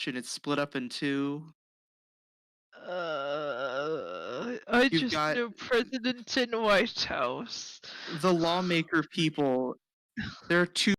and it's split up in 2. I You've just got know President and White House. the lawmaker people. There are 2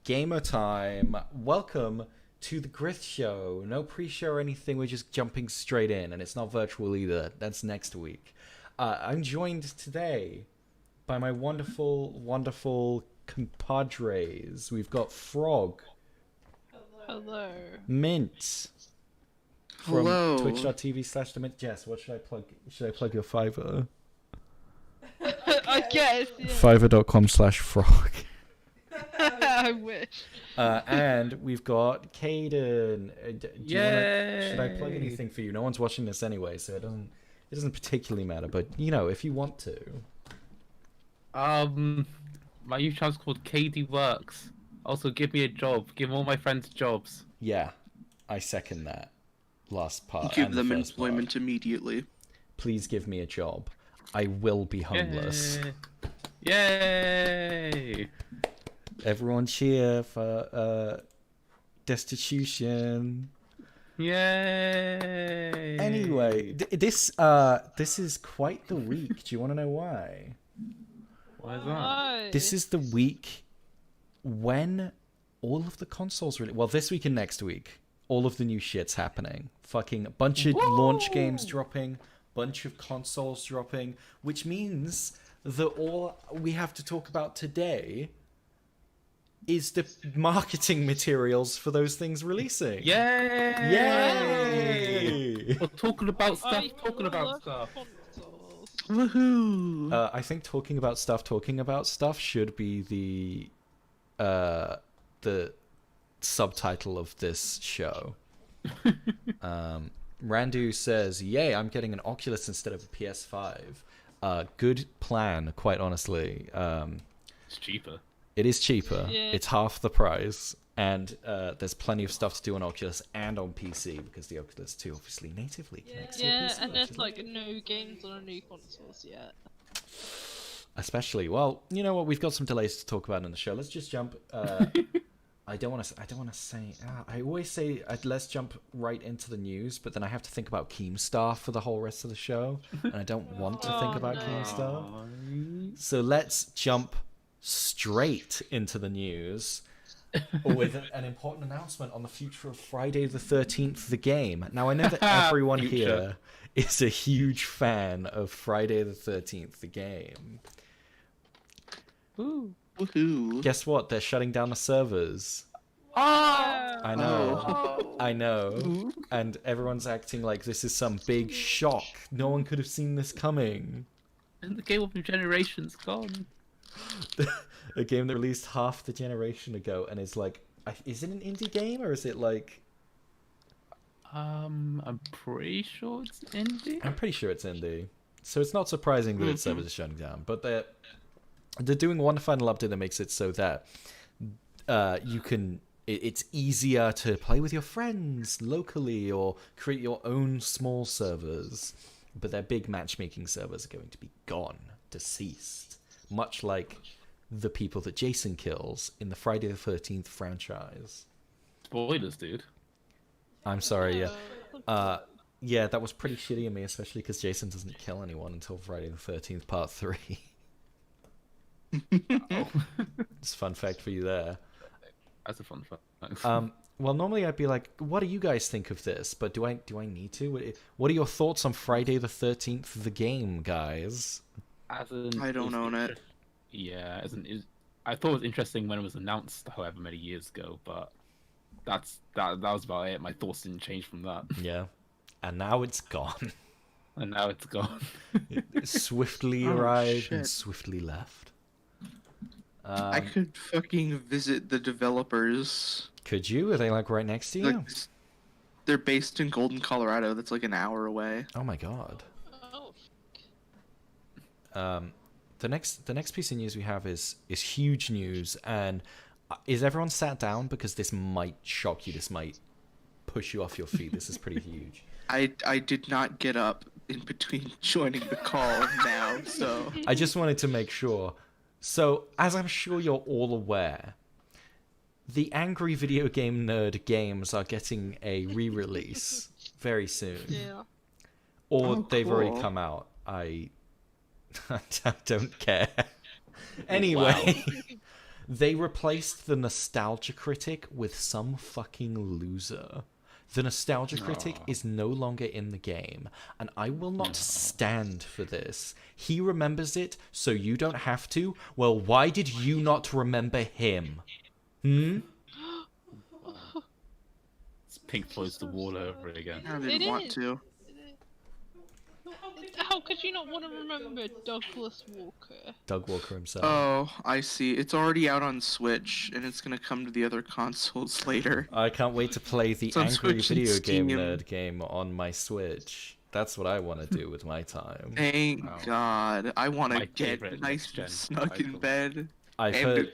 Gamer time. Welcome to the GRYITH show. No pre-show or anything. We're just jumping straight in, and it's not virtual either. That's next week. I'm joined today by my wonderful, wonderful compadres. We've got Frog, Hello. Mint from Hello. Twitch.tv/TheMint. Jess, what should I plug? Should I plug your Fiverr? I guess. Yeah. Fiverr.com/frog. I wish. And we've got Caden. Should I plug Yay! anything for you? No one's watching this anyway, so it doesn't particularly matter. But you know, if you want to, My YouTube channel's called KD Works. Also, give me a job. Give all my friends jobs. yeah, I second that last part. Give and them the first part. employment immediately. Please give me a job. I will be homeless. Yay! Everyone cheer for destitution. Yay! Anyway, this is quite the week. Do you want to know why? Why is that? Hi. This is the week when all of the consoles really. Well, this week and next week, all of the new shit's happening. Fucking a bunch of launch games dropping, bunch of consoles dropping, which means that all we have to talk about today is the marketing materials for those things releasing. Yay! Yay! We're talking about stuff. I Talking about love stuff. consoles. Woohoo! I think talking about stuff should be the subtitle of this show. Randu says, "Yay! I'm getting an Oculus instead of a PS5." Good plan, quite honestly. It's cheaper. It is cheaper. Yeah. It's half the price, and there's plenty of stuff to do on Oculus and on PC because the Oculus 2 obviously natively connects to your Yeah, PC and there's version. like no games on a new consoles yet. Especially, well, you know what? We've got some delays to talk about in the show. Let's just jump. I don't want to say. I always say let's jump right into the news, but then I have to think about Keemstar for the whole rest of the show, and I don't want to think Oh, about no. Keemstar. So let's jump straight into the news with an important announcement on the future of Friday the 13th, the game. Now, I know that everyone Future. here is a huge fan of Friday the 13th, the game. Ooh. Woohoo! Guess what? They're shutting down the servers. I know. Oh. I know. And everyone's acting like this is some big shock. No one could have seen this coming. And the game of the generation's gone. A game that released half the generation ago and is like, is it an indie game or is it like? I'm pretty sure it's indie. I'm pretty sure it's indie. So it's not surprising that its servers are shutting down. But they're doing one final update that makes it so that you can. It's easier to play with your friends locally or create your own small servers. But their big matchmaking servers are going to be gone, deceased. Much like the people that Jason kills in the Friday the 13th franchise. Spoilers, dude. I'm sorry, yeah. Yeah, that was pretty shitty of me, especially because Jason doesn't kill anyone until Friday the 13th Part 3. It's a fun fact for you there. That's a fun fact. Well, normally I'd be like, what do you guys think of this? But do I need to? What are your thoughts on Friday the 13th, the game, guys? As an, I don't own it. Yeah, I thought it was interesting when it was announced, however many years ago, but that was about it. My thoughts didn't change from that, Yeah. And now it's gone. and now it's gone. It swiftly Oh, arrived and shit. swiftly left. I could fucking visit the developers. Could you? Are they like right next to you? Like, they're based in Golden, Colorado. That's like an hour away. Oh my god. Oh, The next piece of news we have is huge news, and is everyone sat down because this might shock you? This might push you off your feet. This is pretty huge. I did not get up in between joining the call now, so I just wanted to make sure. So, as I'm sure you're all aware, the Angry Video Game Nerd games are getting a re-release very soon. yeah. Or Oh, they've already cool. come out. I don't care. Anyway, They replaced the nostalgia critic with some fucking loser. The nostalgia critic is no longer in the game, and I will not stand for this. He remembers it, so you don't have to. Well, why did you not remember him? Hmm? It's Pink Floyd's The Wall over again. I didn't want is. to. How could you not want to remember Douglas Walker? Doug Walker himself. Oh, I see. It's already out on Switch, and it's gonna come to the other consoles later. I can't wait to play the It's on Angry Switch and Video Game Steam. Nerd game on my Switch. That's what I want to do with my time. Thank Wow. God. I want My to get favorite nice next-gen and snug in title. bed I've and heard...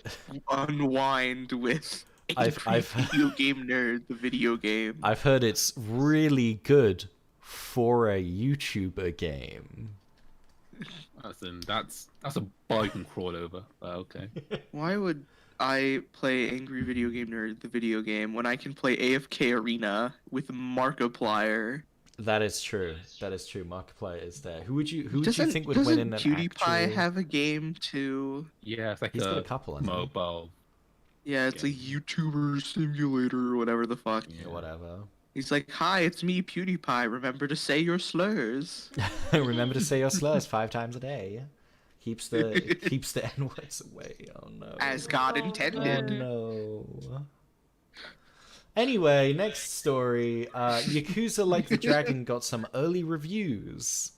unwind with I've- Video Game Nerd, the video game. I've heard it's really good for a YouTuber game. That's a bar you can crawl over. Okay. Why would I play Angry Video Game Nerd, the video game, when I can play AFK Arena with Markiplier? That is true. That is true. Markiplier is there. Who would you think would doesn't win in an PewDiePie actual... have a game too? Yeah, it's like He's got a couple, hasn't he? mobile. Yeah, it's a YouTuber simulator or whatever the fuck. Yeah, whatever. He's like, "Hi, it's me, PewDiePie. Remember to say your slurs." Remember to say your slurs 5 times a day. Keeps the N-words away. Oh no. As God Oh intended. no. Anyway, next story. Yakuza Like the Dragon got some early reviews.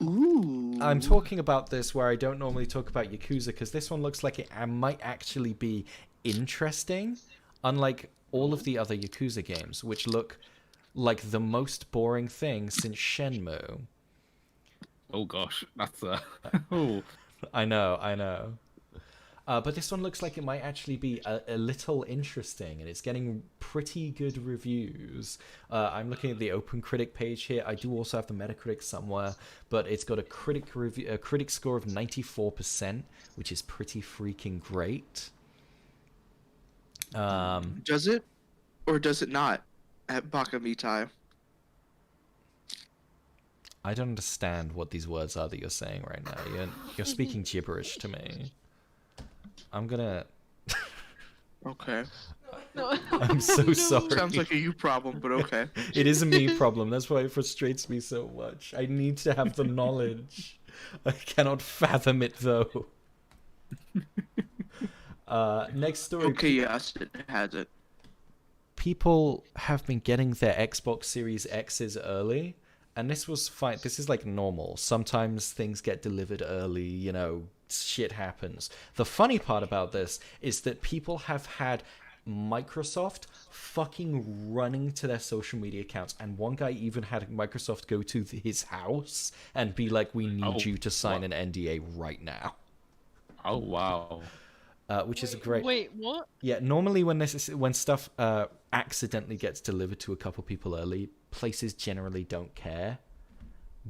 Ooh. I'm talking about this where I don't normally talk about Yakuza because this one looks like it might actually be interesting, unlike all of the other Yakuza games, which look like the most boring thing since Shenmue. Oh gosh, that's oh. I know. But this one looks like it might actually be a little interesting, and it's getting pretty good reviews. I'm looking at the OpenCritic page here. I do also have the Metacritic somewhere, but it's got a critic score of 94%, which is pretty freaking great. Does it, or does it not, at Bakamitai? I don't understand what these words are that you're saying right now. You're speaking gibberish to me. I'm gonna... Okay. No, I'm so sorry. Sounds like a you problem, but okay. It is a me problem. That's why it frustrates me so much. I need to have the knowledge. I cannot fathom it, though. Next story. Okay, yes, it has it. People have been getting their Xbox Series X's early, and this was fine. This is like normal. Sometimes things get delivered early, you know, shit happens. The funny part about this is that people have had Microsoft fucking running to their social media accounts, and one guy even had Microsoft go to his house and be like, "We need you to sign an NDA right now." Oh wow. Which is a great. Wait, what? Yeah, normally when stuff accidentally gets delivered to a couple people early, places generally don't care.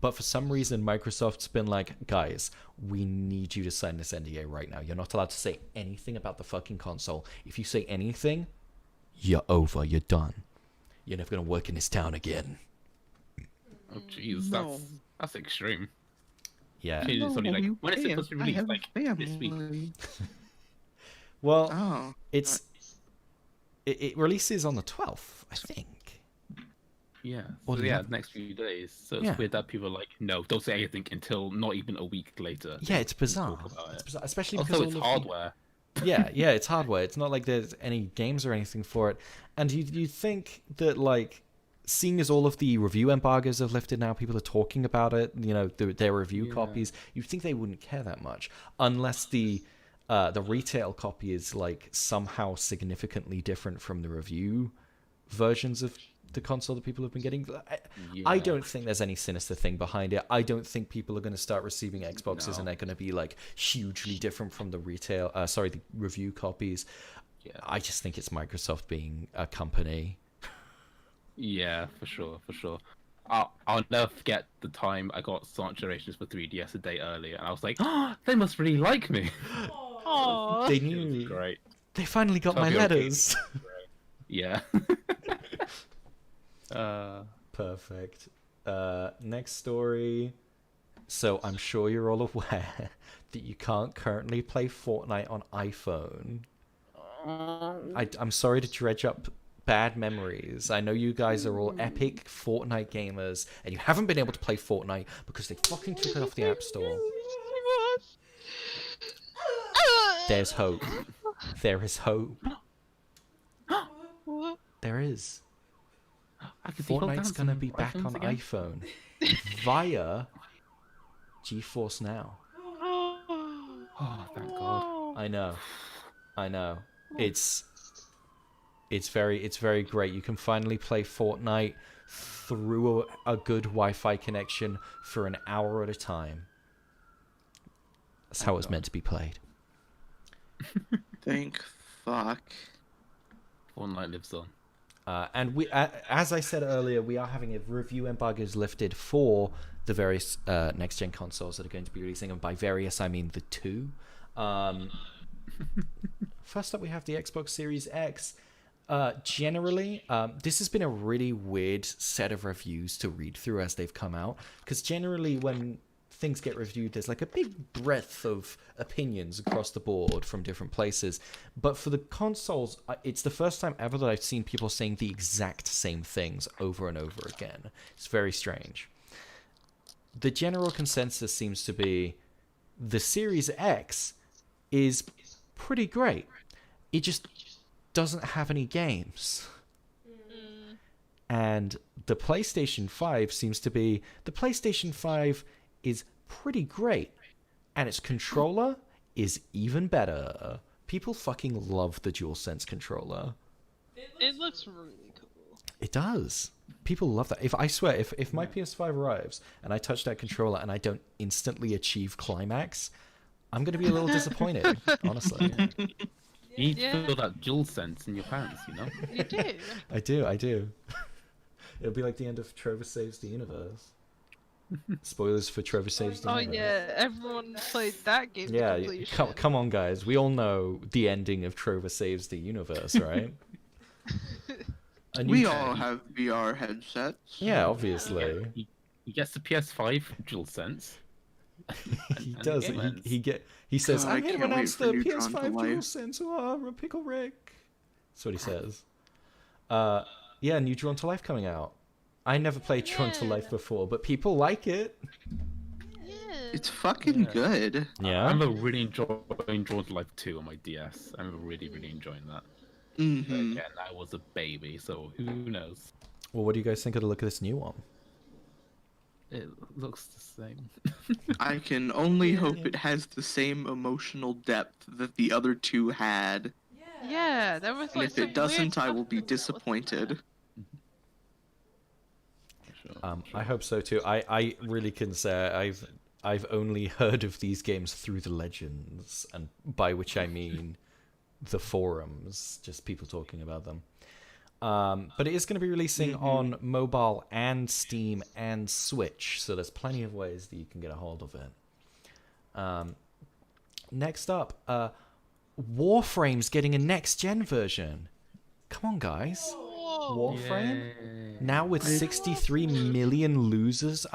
But for some reason, Microsoft's been like, guys, we need you to sign this NDA right now. You're not allowed to say anything about the fucking console. If you say anything, you're over. You're done. You're never going to work in this town again. Oh jeez, No. that's extreme. Yeah. It's only like, when is it supposed to be I released? have Like a this week? family. Well, Oh. it releases on the 12th, I think. Yeah. Or So the yeah, month. next few days. So it's Yeah. weird that people are like, no, don't say anything until not even a week later. Yeah, it's bizarre. talk about It's it. bizarre, especially because Also, all it's of the- hardware. yeah, it's hardware. It's not like there's any games or anything for it. And you'd think that, like, seeing as all of the review embargoes have lifted now, people are talking about it, you know, their review Yeah. copies, you'd think they wouldn't care that much. Unless the retail copy is, like, somehow significantly different from the review versions of the console that people have been getting. I Yeah. don't think there's any sinister thing behind it. I don't think people are going to start receiving Xboxes No. and they're going to be like hugely different from the the review copies. Yeah. I just think it's Microsoft being a company. Yeah, for sure, for sure. I'll never forget the time I got Sonic Generations for 3DS a day early, and I was like, oh, they must really like me. Aww. They It was knew. great. They finally got my Tokyo Game. letters. Yeah. Perfect. Next story. So I'm sure you're all aware that you can't currently play Fortnite on iPhone. I'm sorry to dredge up bad memories. I know you guys are all epic Fortnite gamers, and you haven't been able to play Fortnite because they fucking took it off the App Store. There's hope. There is hope. What? There is. I could see hold Fortnite's down gonna some be back icons on again. iPhone via GeForce Now. Oh, thank God. I know. It's very great. You can finally play Fortnite through a good Wi-Fi connection for an hour at a time. That's how it's meant to be played. Thank fuck. Fortnite lives on. And we, as I said earlier, we are having a review embargoes lifted for the various next-gen consoles that are going to be releasing, and by various I mean the two. First up, we have the Xbox Series X. Generally, this has been a really weird set of reviews to read through as they've come out, because generally when things get reviewed, there's like a big breadth of opinions across the board from different places. But for the consoles, it's the first time ever that I've seen people saying the exact same things over and over again. It's very strange. The general consensus seems to be the Series X is pretty great. It just doesn't have any games. And the PlayStation 5 seems to be... The PlayStation 5 is pretty great. And its controller is even better. People fucking love the DualSense controller. It looks really cool. It does. People love that. I swear, if my PS5 arrives and I touch that controller and I don't instantly achieve climax, I'm going to be a little disappointed, honestly. You need to feel that dual sense in your pants, you know? You do. I do. It'll be like the end of Trover Saves the Universe. Spoilers for Trover Saves the Oh Universe. yeah, everyone played that game. Yeah, to completion. come on, guys. We all know the ending of Trover Saves the Universe, right? We all have VR headsets. Yeah, obviously. He gets the PS5 dual sense. He does. He says, God, "I'm I here to can't wait announce for the Neutron to PS5 life." DualSense." Oh, Pickle Rick. That's what he says. Yeah, new Drawn to Life coming out. I never played Drawn to Life before, but people like it. Yeah. It's fucking good. I Yeah. remember really enjoying Drawn to Life 2 on my DS. I remember really enjoying that. But Mm-hmm. again, I was a baby, so who knows? Well, what do you guys think of the look of this new one? It looks the same. I can only hope it has the same emotional depth that the other two had. Yeah, there was And like if some it doesn't, weird I will be stuff that wasn't there. disappointed. I hope so too. I really can say I've only heard of these games through the legends, and by which I mean the forums, just people talking about them. But it is going to be releasing on mobile and Steam and Switch, so there's plenty of ways that you can get a hold of it. Next up, Warframe's getting a next-gen version. Come on, guys. Whoa. Warframe? Now with 63 million users.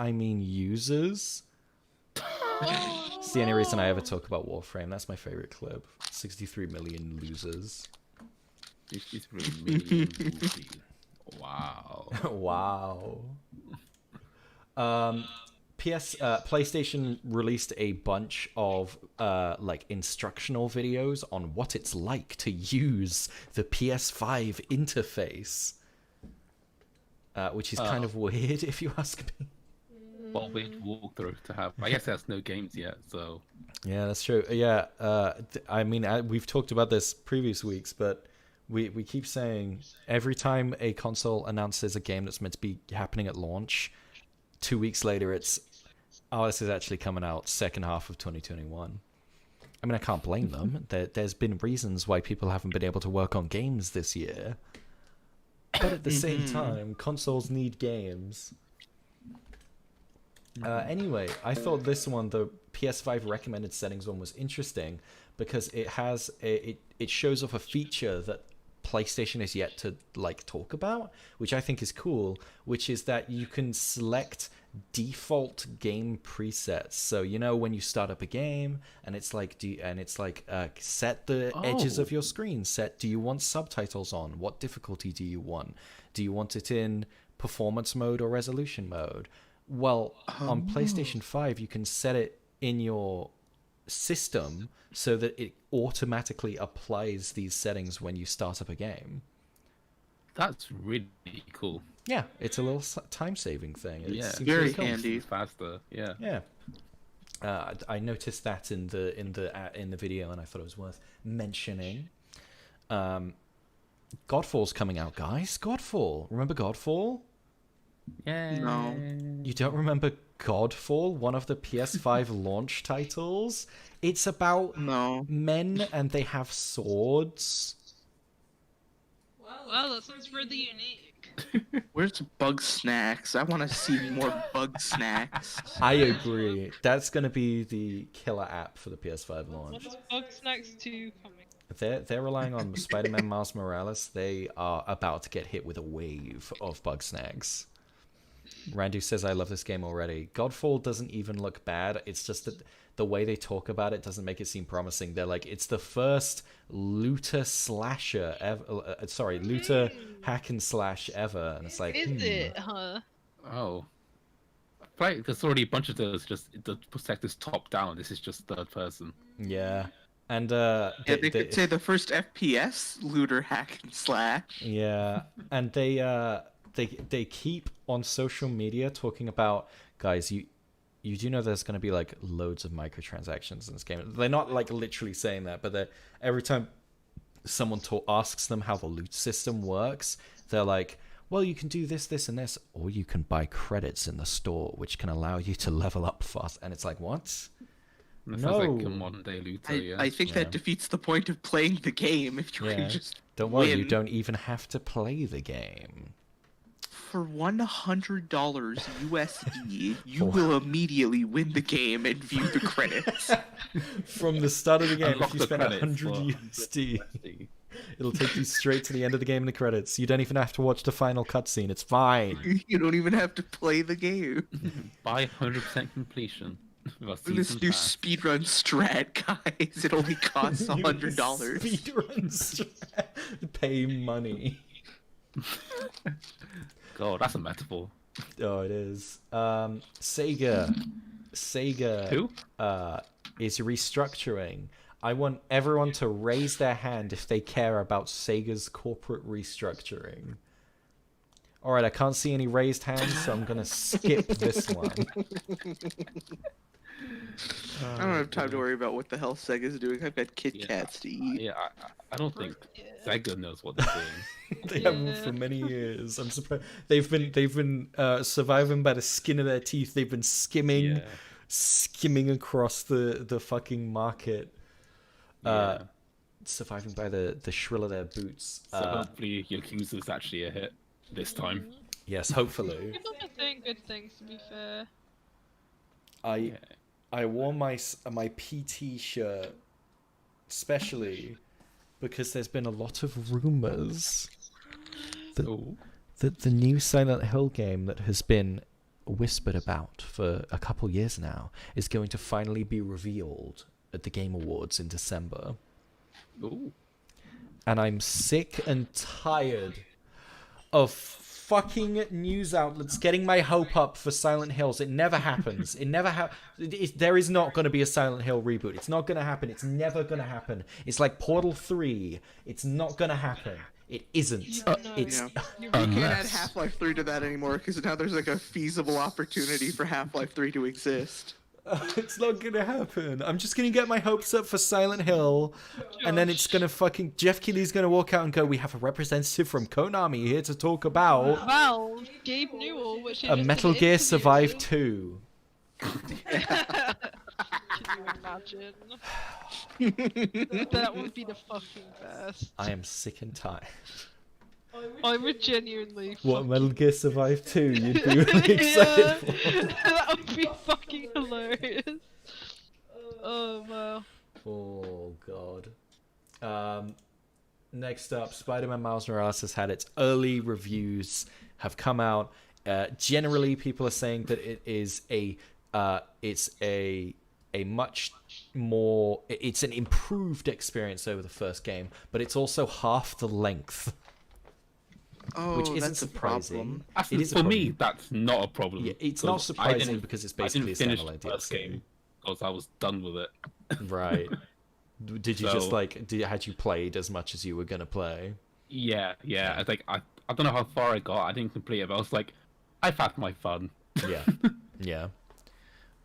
It's the only reason I ever talk about Warframe. That's my favorite clip. 63 million losers. 53 million movie. Wow. Wow. PlayStation released a bunch of like instructional videos on what it's like to use the PS5 interface, which is kind of weird if you ask me. Well, weird walkthrough to have. I guess there's no games yet, so. Yeah, that's true. Yeah, I mean, we've talked about this previous weeks, but we keep saying every time a console announces a game that's meant to be happening at launch, 2 weeks later it's, oh, this is actually coming out second half of 2021. I mean, I can't blame them. There's been reasons why people haven't been able to work on games this year. But at the same time, consoles need games. Anyway, I thought this one, the PS5 recommended settings one, was interesting because it has it shows off a feature that PlayStation is yet to like talk about, which I think is cool, which is that you can select default game presets. So you know when you start up a game and it's like set the edges of your screen, do you want subtitles on, what difficulty do you want it in performance mode or resolution mode? Well, on PlayStation 5 you can set it in your system so that it automatically applies these settings when you start up a game. That's really cool. Yeah, it's a little time-saving thing. It's very handy. Faster. Yeah. Yeah. I noticed that in the video, and I thought it was worth mentioning. Godfall's coming out, guys. Godfall. Remember Godfall? Yeah. No. You don't remember Godfall, one of the PS5 launch titles? It's about men and they have swords. Wow, that sounds really unique. Where's Bug Snacks? I want to see more Bug Snacks. I agree. That's going to be the killer app for the PS5 launch. What's Bug Snacks 2 coming? They're relying on Spider-Man Miles Morales. They are about to get hit with a wave of bug snags. Randu says, I love this game already. Godfall doesn't even look bad. It's just that the way they talk about it doesn't make it seem promising. They're like, it's the first looter slasher ever. Looter hack and slash ever. And it's like, Is it, huh? Oh. Right, there's already a bunch of those. Just the perspective is top down. This is just third person. Yeah. And they could say the first FPS looter hack and slash. Yeah, and they keep on social media talking about, guys, you do know there's going to be like loads of microtransactions in this game. They're not like literally saying that, but every time someone asks them how the loot system works, they're like, well, you can do this, this, and this, or you can buy credits in the store, which can allow you to level up fast. And it's like, what? That No. sounds like a modern day looter, I think that defeats the point of playing the game if you can just Don't worry, you win. don't even have to play the game. For $100 USD, you will immediately win the game and view the credits. From the start of the game, Unlock if you the spend credits 100 for USD, USD. it'll take you straight to the end of the game in the credits. You don't even have to watch the final cutscene. It's fine. You don't even have to play the game. Buy 100% completion. This new speedrun strat, guys. It only costs $100. Speedruns. Pay money. God, that's a metaphor. Oh, it is. Sega. Who? Is restructuring. I want everyone to raise their hand if they care about Sega's corporate restructuring. Alright, I can't see any raised hands, so I'm gonna skip this one. I don't have time to worry about what the hell Sega's doing. I've got Kit Kats to eat. Yeah, I don't think Sega knows what they're doing. They haven't for many years. I'm surprised. They've been surviving by the skin of their teeth. They've been skimming across the fucking market. Surviving by the shrill of their boots. So hopefully Yakuza's actually a hit this time. Yes, hopefully. People are saying good things, to be fair. I wore my PT shirt especially because there's been a lot of rumors that the new Silent Hill game that has been whispered about for a couple years now is going to finally be revealed at the Game Awards in December. Ooh. And I'm sick and tired of fucking news outlets getting my hope up for Silent Hills. It never happens. There is not going to be a Silent Hill reboot. It's not going to happen. It's never going to happen. It's like Portal 3. It's not going to happen. It isn't. It's You can't add Half-Life 3 to that anymore because now there's like a feasible opportunity for Half-Life 3 to exist. it's not going to happen. I'm just going to get my hopes up for Silent Hill, and then it's going to fucking... Jeff Keighley's going to walk out and go, we have a representative from Konami here to talk about... Valve, Gabe Newell, which a Metal Gear Survive 2. Can you imagine? That would be the fucking best. I am sick and tired. I would genuinely. What, Metal Gear Survive 2 you'd be really excited for? That would be fucking hilarious. Oh wow. Oh god. Next up, Spider-Man Miles Morales has had its early reviews have come out. Generally, people are saying that it is it's a much more, it's an improved experience over the first game, but it's also half the length, Oh, which isn't that's a surprising. problem. It is a For problem. me, that's not a problem. Yeah, it's not 'cause surprising because it's basically a I didn't finish standalone the first DLC. game because I was done with it. Right. Did you just So- like? Had you played as much as you were gonna play? Yeah. I think I don't know how far I got. I didn't complete it, but I was like, I've had my fun. Yeah, yeah.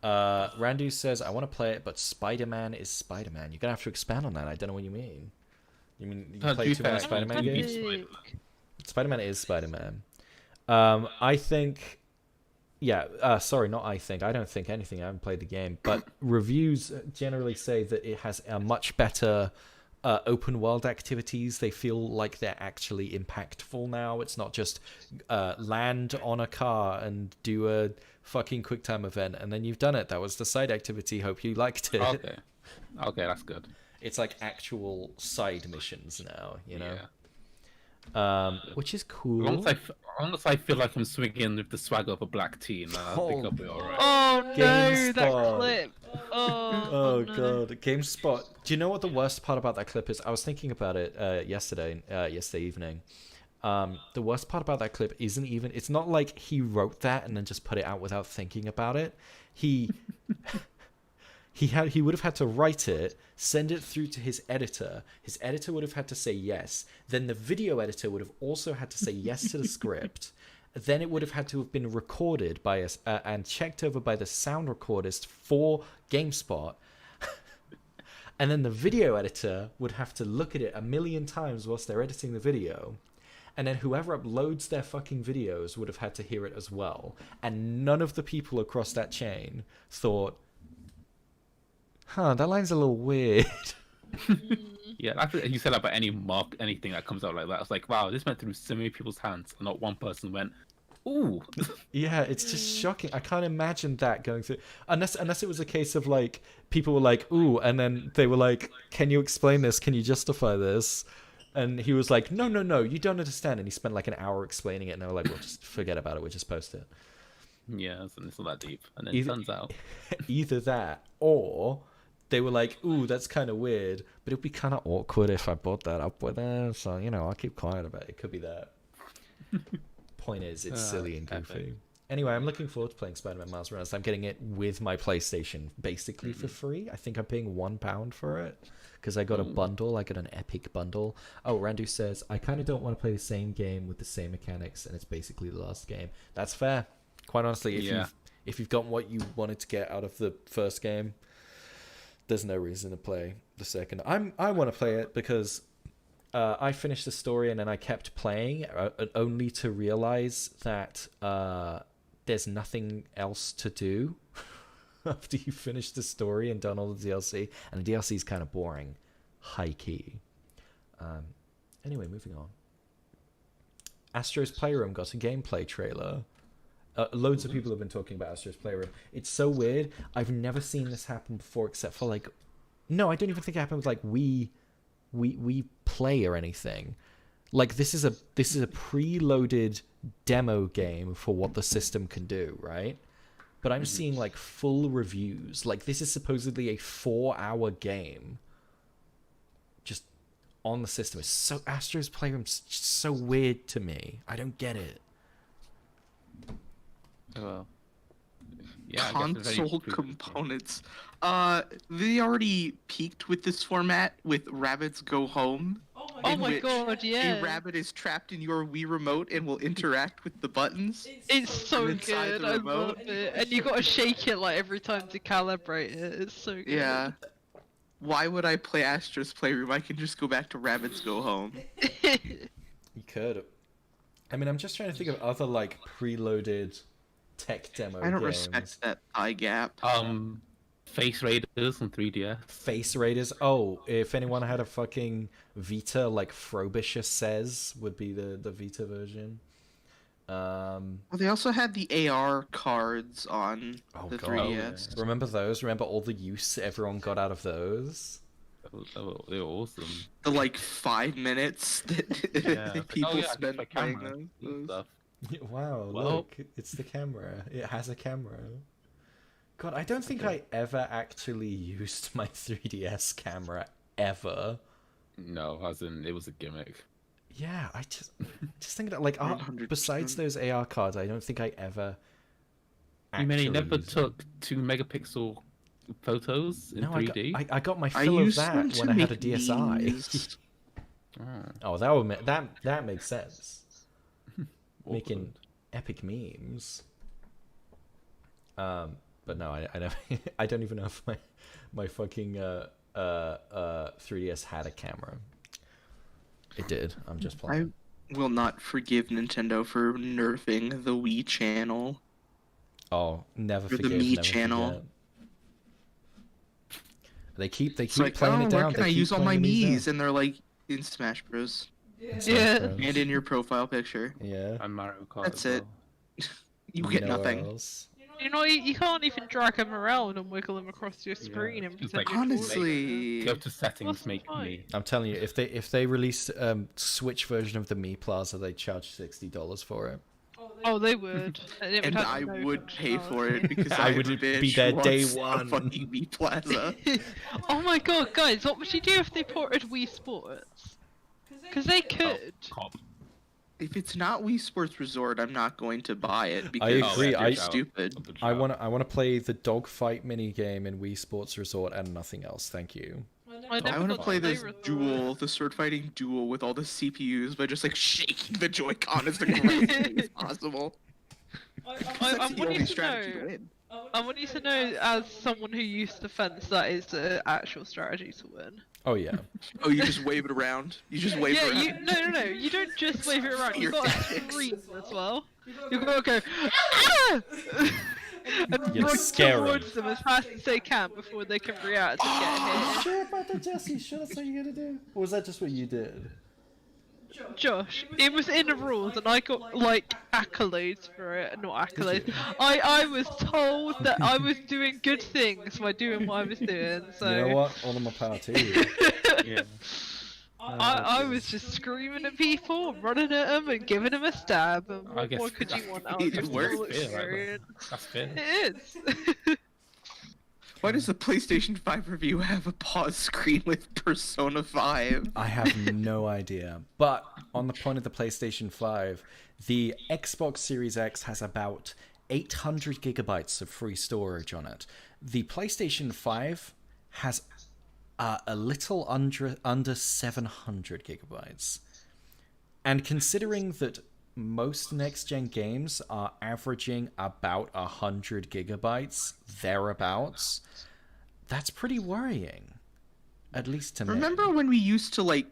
Randu says, "I want to play it, but Spider-Man is Spider-Man." You're gonna have to expand on that. I don't know what you mean. You mean you To play be too many fair, Spider-Man you games? beat Spider-Man is Spider-Man. I think. Yeah, sorry, not I think. I don't think anything. I haven't played the game, but reviews generally say that it has a much better open world activities. They feel like they're actually impactful now. It's not just land on a car and do a fucking QuickTime event and then you've done it. That was the side activity. Hope you liked it. Okay, that's good. It's like actual side missions now, you know? Yeah. Which is As cool. long as I feel like I'm swinging with the swagger of a black team, I think I'll be alright. Oh no, GameSpot. that clip. Oh no. god, GameSpot. Do you know what the worst part about that clip is? I was thinking about it yesterday evening. The worst part about that clip isn't even. It's not like he wrote that and then just put it out without thinking about it. He would have had to write it, send it through to his editor. His editor would have had to say yes. Then the video editor would have also had to say yes to the script. Then it would have had to have been recorded by us and checked over by the sound recordist for GameSpot. And then the video editor would have to look at it a million times whilst they're editing the video. And then whoever uploads their fucking videos would have had to hear it as well. And none of the people across that chain thought, that line's a little weird. Yeah, that's what you said about anything that comes out like that. It's like, wow, this went through so many people's hands, and not one person went, ooh. Yeah, it's just shocking. I can't imagine that going through, unless it was a case of like people were like, ooh, and then they were like, can you explain this? Can you justify this? And he was like, no, you don't understand. And he spent like an hour explaining it, and they were like, well, just forget about it. We'll just post it. Yeah, it's not that deep. And then it turns out. Either that, or they were like, ooh, that's kind of weird, but it'd be kind of awkward if I brought that up with it. So, I'll keep quiet about it. It could be that. Point is, it's silly and goofy. epic. Anyway, I'm looking forward to playing Spider-Man Miles Morales. I'm getting it with my PlayStation, basically for free. I think I'm paying £1 for it, because I got a bundle. I got an epic bundle. Oh, Randu says, I kind of don't want to play the same game with the same mechanics, and it's basically the last game. That's fair. Quite honestly, if you've gotten what you wanted to get out of the first game, there's no reason to play the second. I want to play it because I finished the story and then I kept playing, only to realize that there's nothing else to do after you finish the story and done all the DLC. And the DLC is kind of boring, high key. Anyway, moving on. Astro's Playroom got a gameplay trailer. Loads of people have been talking about Astro's Playroom. It's so weird. I've never seen this happen before, except for like, no, I don't even think it happened with like we play or anything. Like this is a preloaded demo game for what the system can do, right? But I'm seeing like full reviews. Like this is supposedly a 4-hour game. Just on the system. It's so Astro's Playroom's just so weird to me. I don't get it. Well, yeah, I guess it's very Console true. components. They already peaked with this format with Rabbits Go Home. Oh in my which god, yeah. A rabbit is trapped in your Wii remote and will interact with the buttons. It's so inside good. the I remote. love it. And you gotta shake it like every time to calibrate it. It's so good. Yeah. Why would I play Astro's Playroom? I can just go back to Rabbits Go Home. You could. I mean, I'm just trying to think of other like preloaded tech demo I don't games. respect that eye gap. Face Raiders on 3DS. Face Raiders. Oh, if anyone had a fucking Vita, like Frobisher says, would be the Vita version. Well, they also had the AR cards on Oh the god. 3DS. Remember those? Remember all the use everyone got out of those? They were awesome. The like 5 minutes that people Oh, yeah, spend my playing camera and those. stuff. Wow, Well- look, it's the camera. It has a camera. God, I don't think I ever actually used my 3DS camera ever. No, as in it was a gimmick. Yeah, I just think that like 100%. besides those AR cards, I don't think I ever. You mean you never used them. took 2 megapixel photos in No, 3D? I got my I fill of used them that to when I had a make DSi. memes. Oh, that would that makes sense. Making Awkward. epic memes. But no, I never. I don't even know if my fucking 3DS had a camera. It did. I'm just I playing. will not forgive Nintendo for nerfing the Wii channel. Oh, never the forgive. Me Never channel. forget. They keep It's like, playing oh, it where down. can They I keep use all my playing these Mii's? down. And they're like, in Smash Bros. Yeah. Bros. And in your profile picture. Yeah. And Mario Kart. That's as it. well. You get Nowhere nothing. else. You know, you can't even drag them around and wiggle them across your screen and It's pretend like, you're talking. Honestly, Go to settings, What's the make point? me. I'm telling you, if they release Switch version of the Mi Plaza, they charge $60 for it. Oh, they would. And, it would and have I no would pay for functionality. it because I I would would be there day one. Fucking Wii Plaza. Oh my god, guys, what would you do if they ported Wii Sports? Because they could. Cop. If it's not Wii Sports Resort, I'm not going to buy it because agree, they're I- stupid. I want to play the dogfight mini game in Wii Sports Resort and nothing else. Thank you. I I want to got play the this Resort. duel, the sword fighting duel with all the CPUs by just like shaking the Joy-Con as the greatest thing as possible. I That's the want only you to strategy to know. win. I want you to know, as someone who used the fence, that is the actual strategy to win. Oh yeah. Oh, you just wave it around. You just wave Yeah, it around. no. You don't just wave it around. You've Your got to tactics. scream as well. You've got to go. Ah! and You run scare 'em. towards them as fast as they can before they can react and get hit. Sure about that, Jesse? Sure that's what you're gonna do? Or was that just what you did? Josh, it was in the rules, and I got like accolades for it. Not accolades. I was told that I was doing good things by doing what I was doing. So You know what? All of my power to you. Yeah. I was just screaming at people, running at them, and giving them a stab. And I what guess more could you want out it of your worked. school Yeah, right. experience? That's fair. It is. Why does the PlayStation 5 review have a pause screen with Persona 5? I have no idea. But on the point of the PlayStation 5, the Xbox Series X has about 800 gigabytes of free storage on it. The PlayStation 5 has a little under 700 gigabytes. And considering that most next-gen games are averaging about 100 gigabytes, thereabouts, that's pretty worrying. At least to me. Remember when we used to like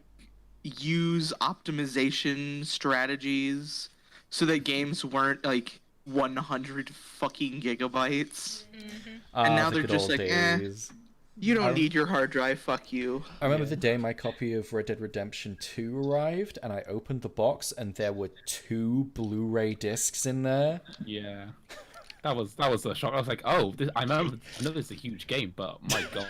use optimization strategies so that games weren't like 100 fucking gigabytes? and now the they're good just old like, eh. days. You don't I- need your hard drive, fuck you. I remember the day my copy of Red Dead Redemption 2 arrived, and I opened the box, and there were 2 Blu-ray discs in there. Yeah. That was a shock. I was like, oh, I know this is a huge game, but my god.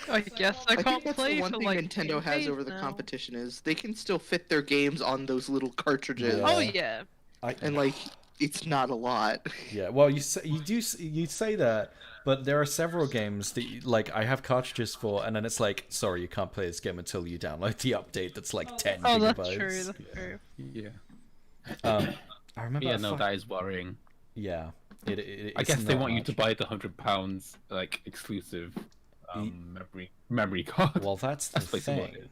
I guess I I think can't that's play the one for thing like Nintendo 2 has days over the now. competition is they can still fit their games on those little cartridges, Yeah. Oh yeah. and like it's not a lot. Yeah, well, you say that, but there are several games that like I have cartridges for, and then it's like, sorry, you can't play this game until you download the update that's like 10 Oh, gigabytes. that's true. That's true. Yeah. I remember. Yeah, no, that is worrying. Yeah, I it's guess they not want you much. to buy the £100 like exclusive memory card. Well, that's the basically what thing. it is.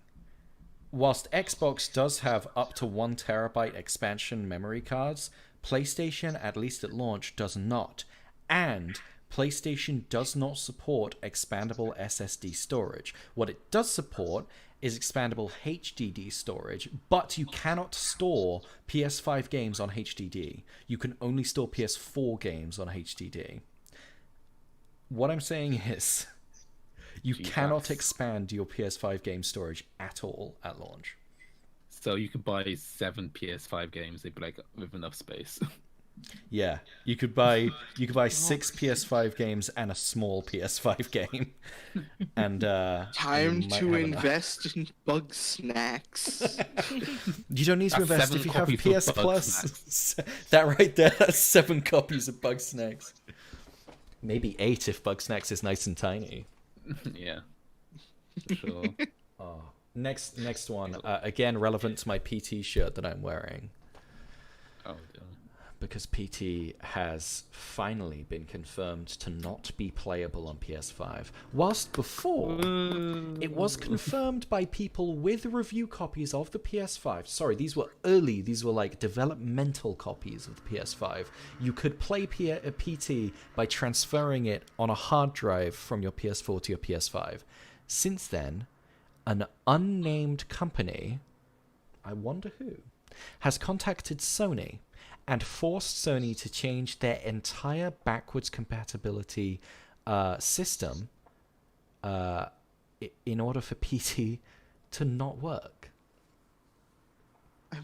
Whilst Xbox does have up to 1 terabyte expansion memory cards, PlayStation, at least at launch, does not. And PlayStation does not support expandable SSD storage. What it does support is expandable HDD storage, but you cannot store PS5 games on HDD. You can only store PS4 games on HDD. What I'm saying is, you Gee, cannot that's- expand your PS5 game storage at all at launch. So you could buy 7 PS5 games, they'd be like with enough space. Yeah, you could buy 6 PS5 games and a small PS5 game, and you Time might to have enough. invest in bug snacks. You don't need to That's invest 7 if you have copies of PS Bug Plus. That right there, that's 7 copies of Bug Snacks. Maybe 8 if Bug Snacks is nice and tiny. Yeah, for sure. Next one, again relevant to my PT shirt that I'm wearing. Oh, dear. Because PT has finally been confirmed to not be playable on PS5. Whilst before, it was confirmed by people with review copies of the PS5. Sorry, these were early, these were like developmental copies of the PS5. You could play PT by transferring it on a hard drive from your PS4 to your PS5. Since then, an unnamed company, I wonder who, has contacted Sony and forced Sony to change their entire backwards compatibility system in order for PT to not work. I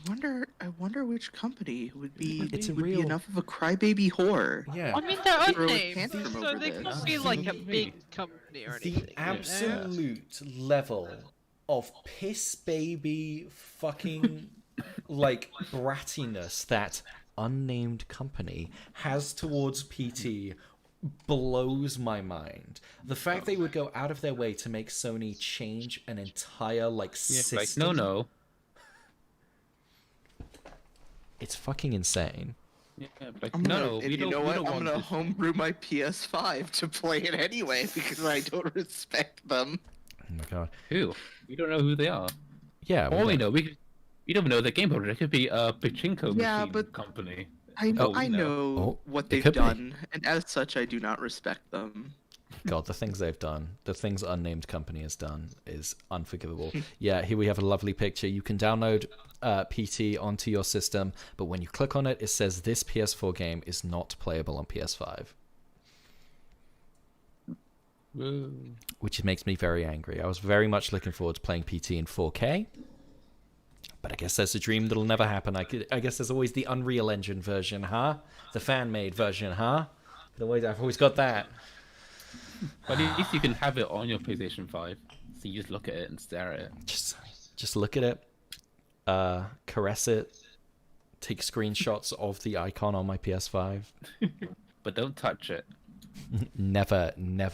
wonder which company would be It's a would real- be enough of a crybaby whore. Yeah. I mean, they're Throw a unnamed, tantrum so over they this. can't be like a big company or anything. The you know? absolute level of piss baby fucking like brattiness that unnamed company has towards PT blows my mind. The fact they would go out of their way to make Sony change an entire like system. Like, no. It's fucking insane. Yeah, like, I'm no, gonna, we you don't. know We what? don't I'm want gonna this. homebrew my PS5 to play it anyway because I don't respect them. Oh my god. Who? We don't know who they are. Yeah. All we don't- know, we don't know their game publisher. It could be a pachinko Yeah, machine but- company. I know, Oh, we know. Oh, what it they've could be. done, and as such, I do not respect them. God, the things they've done, the things unnamed company has done is unforgivable. Yeah, here we have a lovely picture. You can download PT onto your system, but when you click on it, it says this PS4 game is not playable on PS5, Woo. which makes me very angry. I was very much looking forward to playing PT in 4K, but I guess that's a dream that'll never happen. I guess there's always the Unreal Engine version, huh? The fan-made version, huh? I've always got that. But at least you can have it on your PlayStation 5. So you just look at it and stare at it. Just look at it, caress it, take screenshots of the icon on my PS5. But don't touch it. Never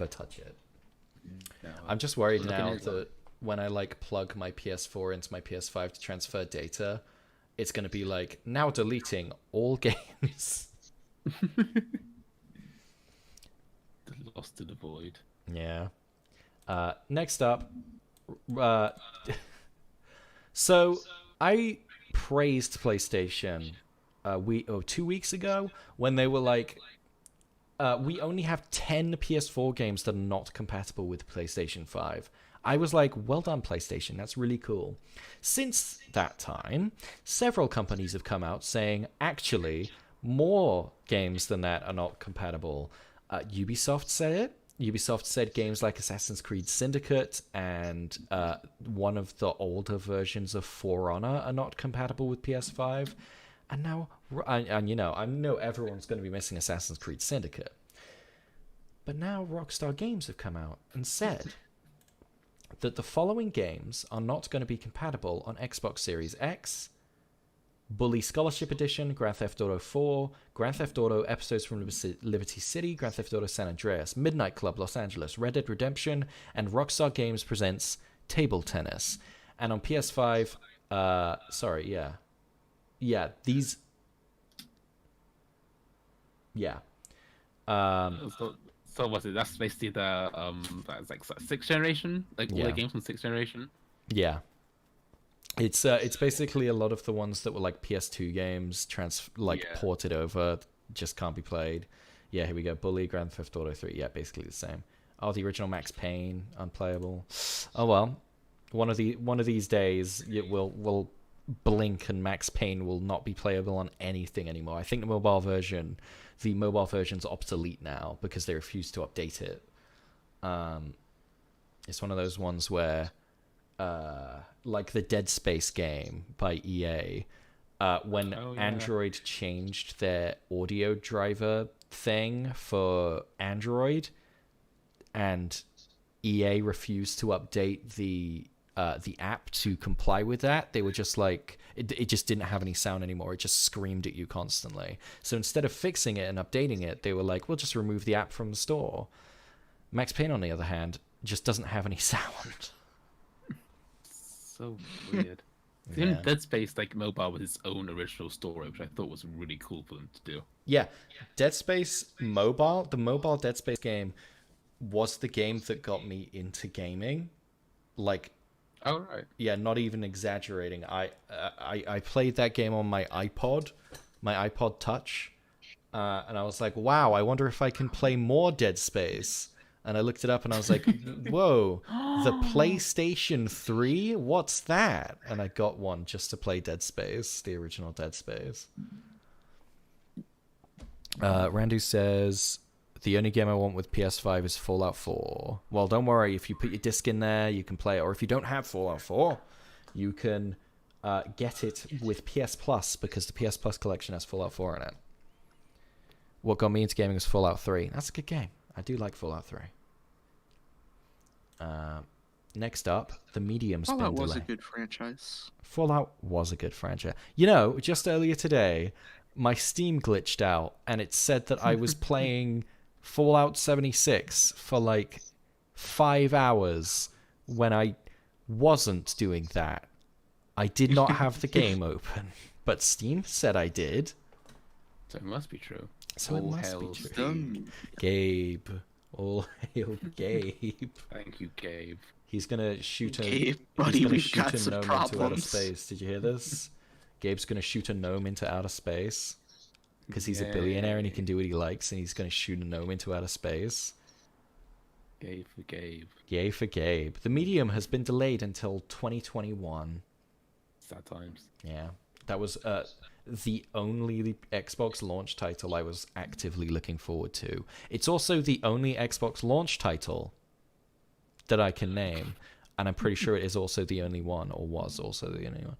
touch it. No. I'm just worried Looking now at it. that when I like plug my PS4 into my PS5 to transfer data, it's going to be like, now deleting all games. Lost to the void. Yeah. Next up, so I praised PlayStation 2 weeks ago when they were like, we only have 10 PS4 games that are not compatible with PlayStation 5. I was like, well done, PlayStation, that's really cool. Since that time, several companies have come out saying, actually, more games than that are not compatible. Ubisoft said it. Ubisoft said games like Assassin's Creed Syndicate and one of the older versions of For Honor are not compatible with PS5. And now, and you know, I know everyone's going to be missing Assassin's Creed Syndicate. But now Rockstar Games have come out and said that the following games are not going to be compatible on Xbox Series X, Bully Scholarship Edition, Grand Theft Auto 4, Grand Theft Auto Episodes from Liberty City, Grand Theft Auto San Andreas, Midnight Club Los Angeles, Red Dead Redemption, and Rockstar Games presents Table Tennis. And on PS5, these... Yeah. So what's it? That's basically the that's like 6th generation, like all Yeah. the games from 6th generation. Yeah. It's basically a lot of the ones that were like PS2 games ported over, just can't be played. Yeah, here we go. Bully, Grand Theft Auto 3. Yeah, basically the same. Oh, the original Max Payne, unplayable. Oh well. One of these days we'll blink and Max Payne will not be playable on anything anymore. I think the mobile version's obsolete now because they refuse to update it. It's one of those ones where like the Dead Space game by EA, when Oh, yeah. Android changed their audio driver thing for Android, and EA refused to update the app to comply with that. They were just like, it just didn't have any sound anymore. It just screamed at you constantly. So instead of fixing it and updating it, they were like, we'll just remove the app from the store. Max Payne, on the other hand, just doesn't have any sound. So weird. Even Dead Space, like mobile, with its own original story, which I thought was really cool for them to do. Yeah, Dead Space mobile, the mobile Dead Space game was the game that got me into gaming. Like, Oh, right. yeah, not even exaggerating. I played that game on my iPod Touch, and I was like, wow, I wonder if I can play more Dead Space. And I looked it up and I was like, whoa, the PlayStation 3? What's that? And I got one just to play Dead Space, the original Dead Space. Randu says, the only game I want with PS5 is Fallout 4. Well, don't worry. If you put your disc in there, you can play it. Or if you don't have Fallout 4, you can get it with PS Plus, because the PS Plus collection has Fallout 4 in it. What got me into gaming was Fallout 3. That's a good game. I do like Fallout 3. Next up, the Medium Spin Fallout was delay. a good franchise. Fallout was a good franchise. You know, just earlier today, my Steam glitched out, and it said that I was playing Fallout 76 for like 5 hours when I wasn't doing that. I did not have the game open, but Steam said I did. So it must be true. So it All must hail be true. Steam. Gabe. All hail Gabe. Thank you, Gabe. He's gonna shoot a Gabe, buddy, he's gonna we've shoot got a some gnome into outer problems. space. Did you hear this? Gabe's gonna shoot a gnome into outer space because he's a Yay. billionaire and he can do what he likes, and he's gonna shoot a gnome into outer space. Gabe for Gabe. Yay for Gabe. The Medium has been delayed until 2021. Sad times. Yeah, that was the only Xbox launch title I was actively looking forward to. It's also the only Xbox launch title that I can name, and I'm pretty sure it is also the only one, or was also the only one.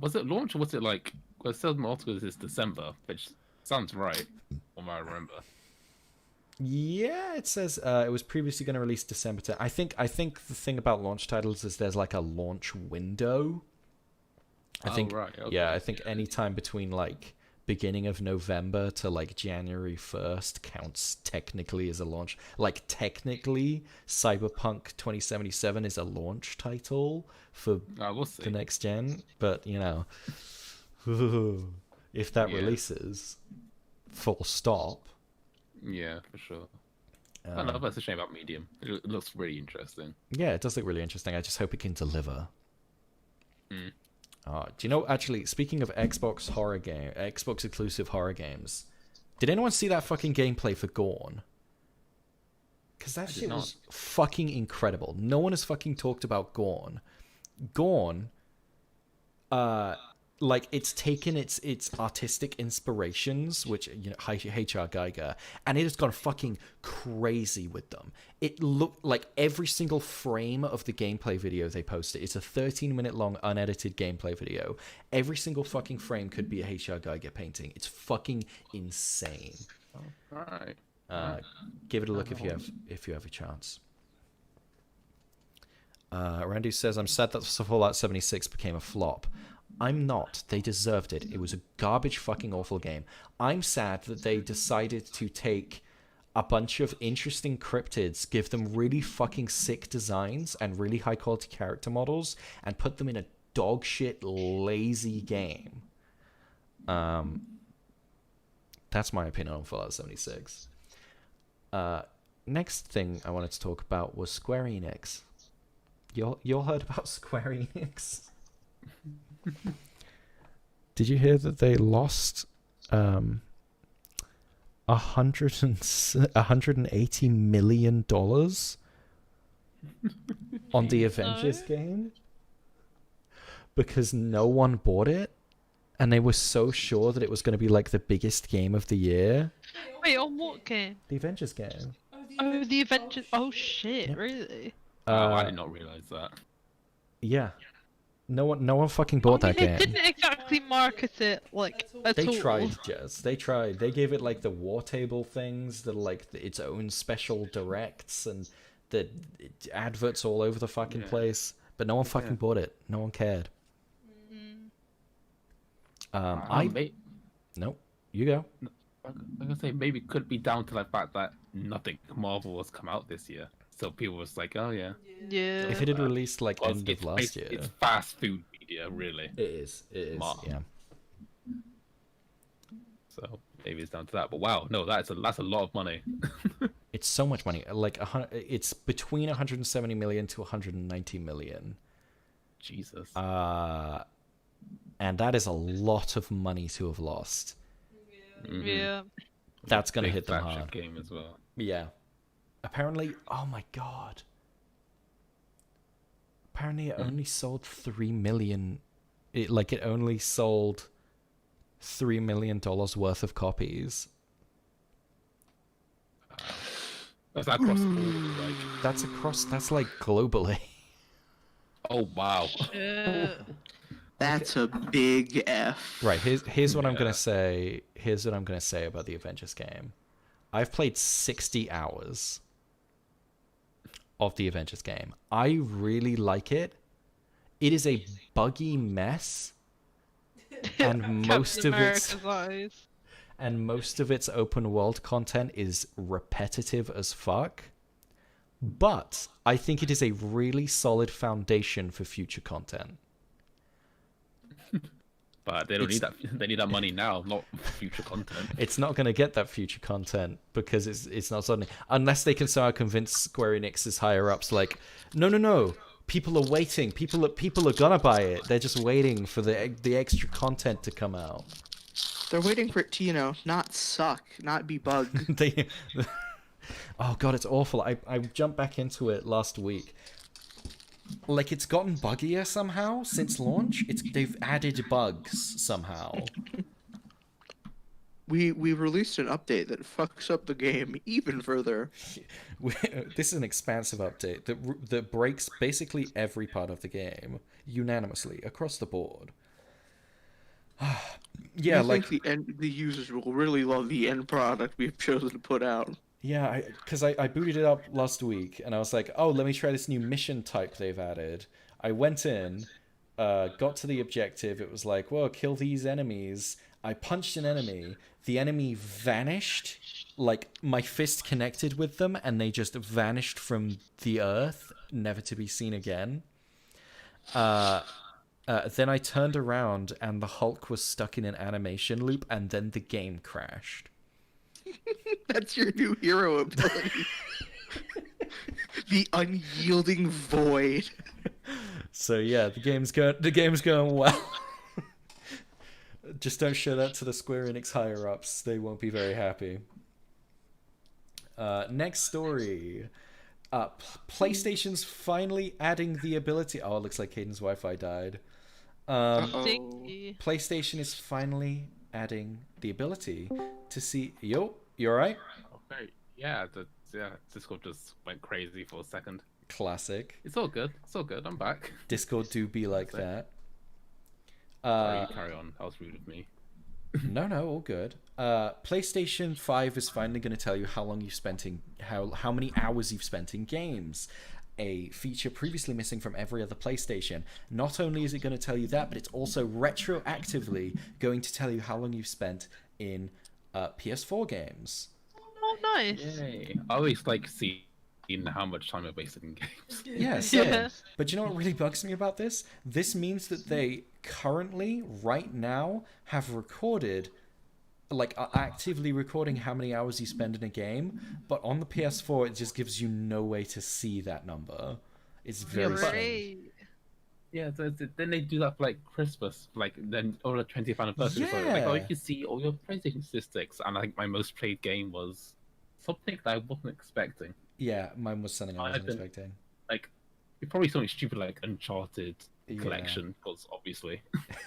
Was it launch or was it like? Well, it says in my article this December, which sounds right, from what I remember. Yeah, it says it was previously going to release December 10th. I think the thing about launch titles is there's like a launch window. I think, right. Okay. yeah, I think any time between like beginning of November to like January 1st counts technically as a launch. Like technically, Cyberpunk 2077 is a launch title for We'll see. the next gen, but you know, if that releases, full stop. Yeah, for sure. I know, that's a shame about Medium. It looks really interesting. Yeah, it does look really interesting. I just hope it can deliver. Mm. Do you know, actually, speaking of Xbox exclusive horror games, did anyone see that fucking gameplay for Gorn? Because that shit was fucking incredible. No one has fucking talked about Gorn. Gorn, like, it's taken its artistic inspirations, which, you know, H.R. Geiger, and it has gone fucking crazy with them. It looked like every single frame of the gameplay video they posted. It's a 13-minute long unedited gameplay video. Every single fucking frame could be a H.R. Geiger painting. It's fucking insane. All right. Give it a look if you have a chance. Randy says, I'm sad that Fallout 76 became a flop. I'm not. They deserved it. It was a garbage fucking awful game. I'm sad that they decided to take a bunch of interesting cryptids, give them really fucking sick designs and really high quality character models, and put them in a dog shit lazy game. That's my opinion on Fallout 76. Next thing I wanted to talk about was Square Enix. You all heard about Square Enix? Did you hear that they lost $180 million on the Avengers game? Because no one bought it, and they were so sure that it was going to be like the biggest game of the year. Wait, on what game? The Avengers game. Oh, the Avengers. Oh shit! Yep. Really? I did not realize that. Yeah. No one fucking bought that They game. didn't exactly market it like at They all. tried, Jess. They tried. They gave it like the war table things that are like its own special directs and the adverts all over the fucking place. But no one fucking bought it. No one cared. Nope. You go. I'm gonna say maybe it could be down to the fact that nothing Marvel has come out this year, so people was like, oh yeah. Yeah. If it had released like Well, end of last year, it's fast food media, really. it is. It is. Marvel. Yeah. So maybe it's down to that. But wow, no, that's a lot of money. It's so much money. Like it's between 170 million to 190 million. Jesus. And that is a lot of money to have lost. Yeah. That's gonna Big hit them flagship hard. game as well. Yeah. Apparently, oh my god. Apparently, it only sold 3 million. It only sold $3 million worth of copies. That's across the board, like. That's like globally. Oh wow. That's a big F. Right. Here's what I'm gonna say. Here's what I'm gonna say about the Avengers game. I've played 60 hours of the Avengers game. I really like it. It is a buggy mess, and most of its open world content is repetitive as fuck. But I think it is a really solid foundation for future content. But they don't need that. They need that money now, not future content. It's not going to get that future content because it's not suddenly, unless they can somehow convince Square Enix's higher ups, like, no, people are waiting. People are gonna buy it. They're just waiting for the extra content to come out. They're waiting for it to, not suck, not be bugged. Oh god, it's awful. I jumped back into it last week. Like, it's gotten buggier somehow since launch. They've added bugs somehow. We released an update that fucks up the game even further. This is an expansive update that breaks basically every part of the game unanimously across the board. Yeah, I think the users will really love the end product we've chosen to put out. Yeah, because I booted it up last week, and I was like, oh, let me try this new mission type they've added. I went in, got to the objective, it was like, well, kill these enemies. I punched an enemy, the enemy vanished, like, my fist connected with them, and they just vanished from the earth, never to be seen again. Then I turned around, and the Hulk was stuck in an animation loop, and then the game crashed. That's your new hero ability. The unyielding void. So yeah, the game's going well. Just don't show that to the Square Enix higher ups; they won't be very happy. Next story. PlayStation's finally adding the ability. Oh, it looks like Caden's Wi-Fi died. PlayStation is finally adding the ability to see. Yo, you alright? Okay. Yeah. Discord just went crazy for a second. Classic. It's all good. I'm back. Discord do be like that. Sorry, you carry on. That was rude of me. No, all good. PlayStation 5 is finally going to tell you how long you've spent in how many hours you've spent in games. A feature previously missing from every other PlayStation. Not only is it going to tell you that, but it's also retroactively going to tell you how long you've spent in PS4 games. Oh, nice. Yay. I always like seeing how much time I've wasted in games. Yeah, same. Yeah. But you know what really bugs me about this? This means that they currently, right now, have recorded, are actively recording how many hours you spend in a game, but on the PS4 it just gives you no way to see that number. It's very strange. Yeah, then they do that for Christmas, then or the 20th anniversary. Yeah. So, you can see all your PlayStation statistics, and I think my most played game was something that I wasn't expecting. Yeah, mine was something I wasn't expecting. You're probably something stupid like Uncharted collection, because obviously.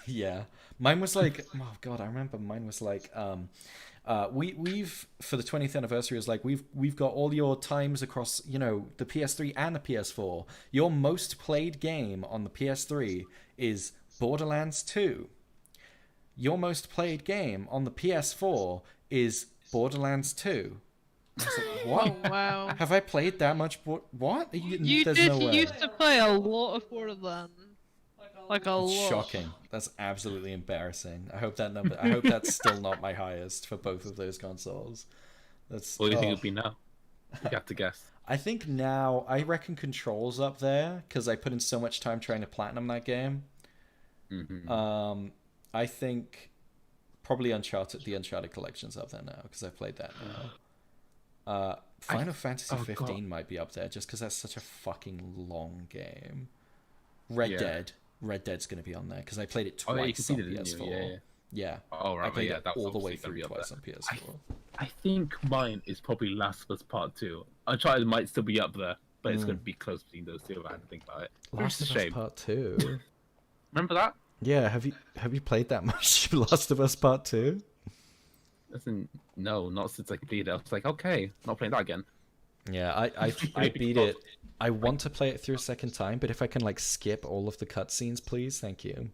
Yeah, mine was oh god, I remember mine was we've for the 20th anniversary is we've got all your times across the PS3 and the PS4. Your most played game on the PS3 is Borderlands 2. Your most played game on the PS4 is Borderlands 2. I was like, what? Oh wow. Have I played that much? What? You There's did no way. used to play a lot of Borderlands. Like a It's lot. shocking. That's absolutely embarrassing. I hope that's still not my highest for both of those consoles. That's. What do you think it would be now? You have to guess. I think now I reckon Control's up there because I put in so much time trying to platinum that game. Mm-hmm. I think probably the Uncharted collection's up there now because I've played that now. Final Fantasy 15 might be up there just because that's such a fucking long game. Red Dead's going to be on there because I played it twice on PS4. Yeah. Oh, right. I played that it all the was way obviously through gonna be up twice on there. PS4. I think mine is probably Last of Us Part 2. Uncharted might still be up there, but it's going to be close between those two if I had to think about it. Last of Us Part 2. Remember that? Yeah, have you played that much Last of Us Part 2? No, not since I completed it. I was like, okay, not playing that again. Yeah, I beat it. I want to play it through a second time, but if I can like skip all of the cutscenes, please, thank you.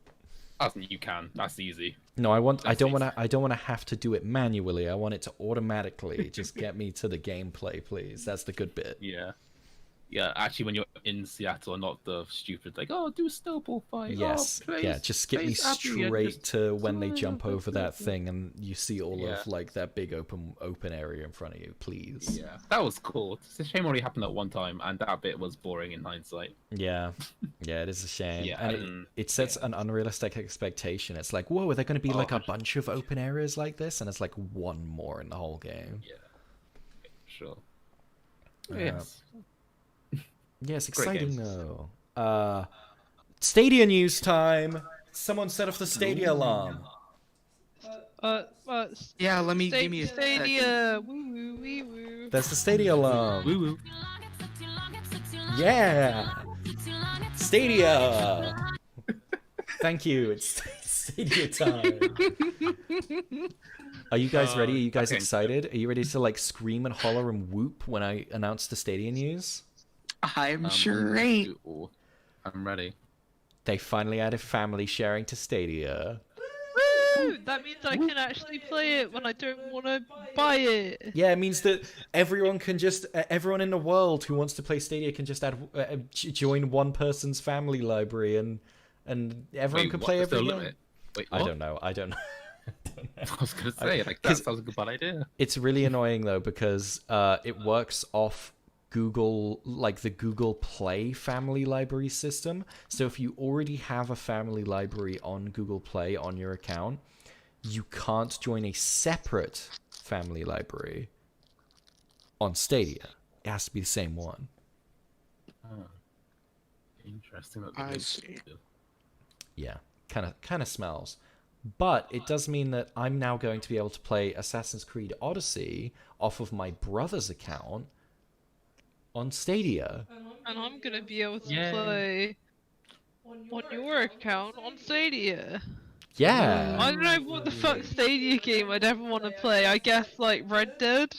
You can. That's easy. No, I don't want to have to do it manually. I want it to automatically just get me to the gameplay, please. That's the good bit. Yeah. Yeah, actually, when you're in Seattle, and not the stupid like, oh, do a snowball fight. Yes, yeah, just get me straight to when they jump over that thing and you see all of like that big open area in front of you, please. Yeah, that was cool. It's a shame it only happened at one time, and that bit was boring in hindsight. Yeah, yeah, it is a shame. Yeah, and it sets an unrealistic expectation. It's like, whoa, are there going to be like a bunch of open areas like this? And it's like one more in the whole game. Yeah, sure. Yes. Yes, exciting though. Stadia news time. Someone set off the Stadia alarm. Yeah, give me a Stadia. Woo woo wee woo. That's the Stadia alarm. Woo woo. Yeah. Stadia. Thank you. It's Stadia time. Are you guys ready? Are you guys excited? Are you ready to like scream and holler and whoop when I announce the Stadia news? I'm sure ain't. I'm ready. They finally added family sharing to Stadia. Woo! That means I can actually play it when I don't want to buy it. Yeah, it means that everyone in the world who wants to play Stadia can just join one person's family library and everyone can play every game. Wait, I don't know. I was gonna say that sounds like a bad idea. It's really annoying though because it works off Google, like the Google Play family library system. So if you already have a family library on Google Play on your account, you can't join a separate family library on Stadia. It has to be the same one. Oh. Interesting. I see. Yeah, kind of smells. But it does mean that I'm now going to be able to play Assassin's Creed Odyssey off of my brother's account on Stadia. And I'm gonna be able to play on your account on Stadia. Yeah. I don't know what the fuck Stadia game I'd ever want to play. I guess like Red Dead.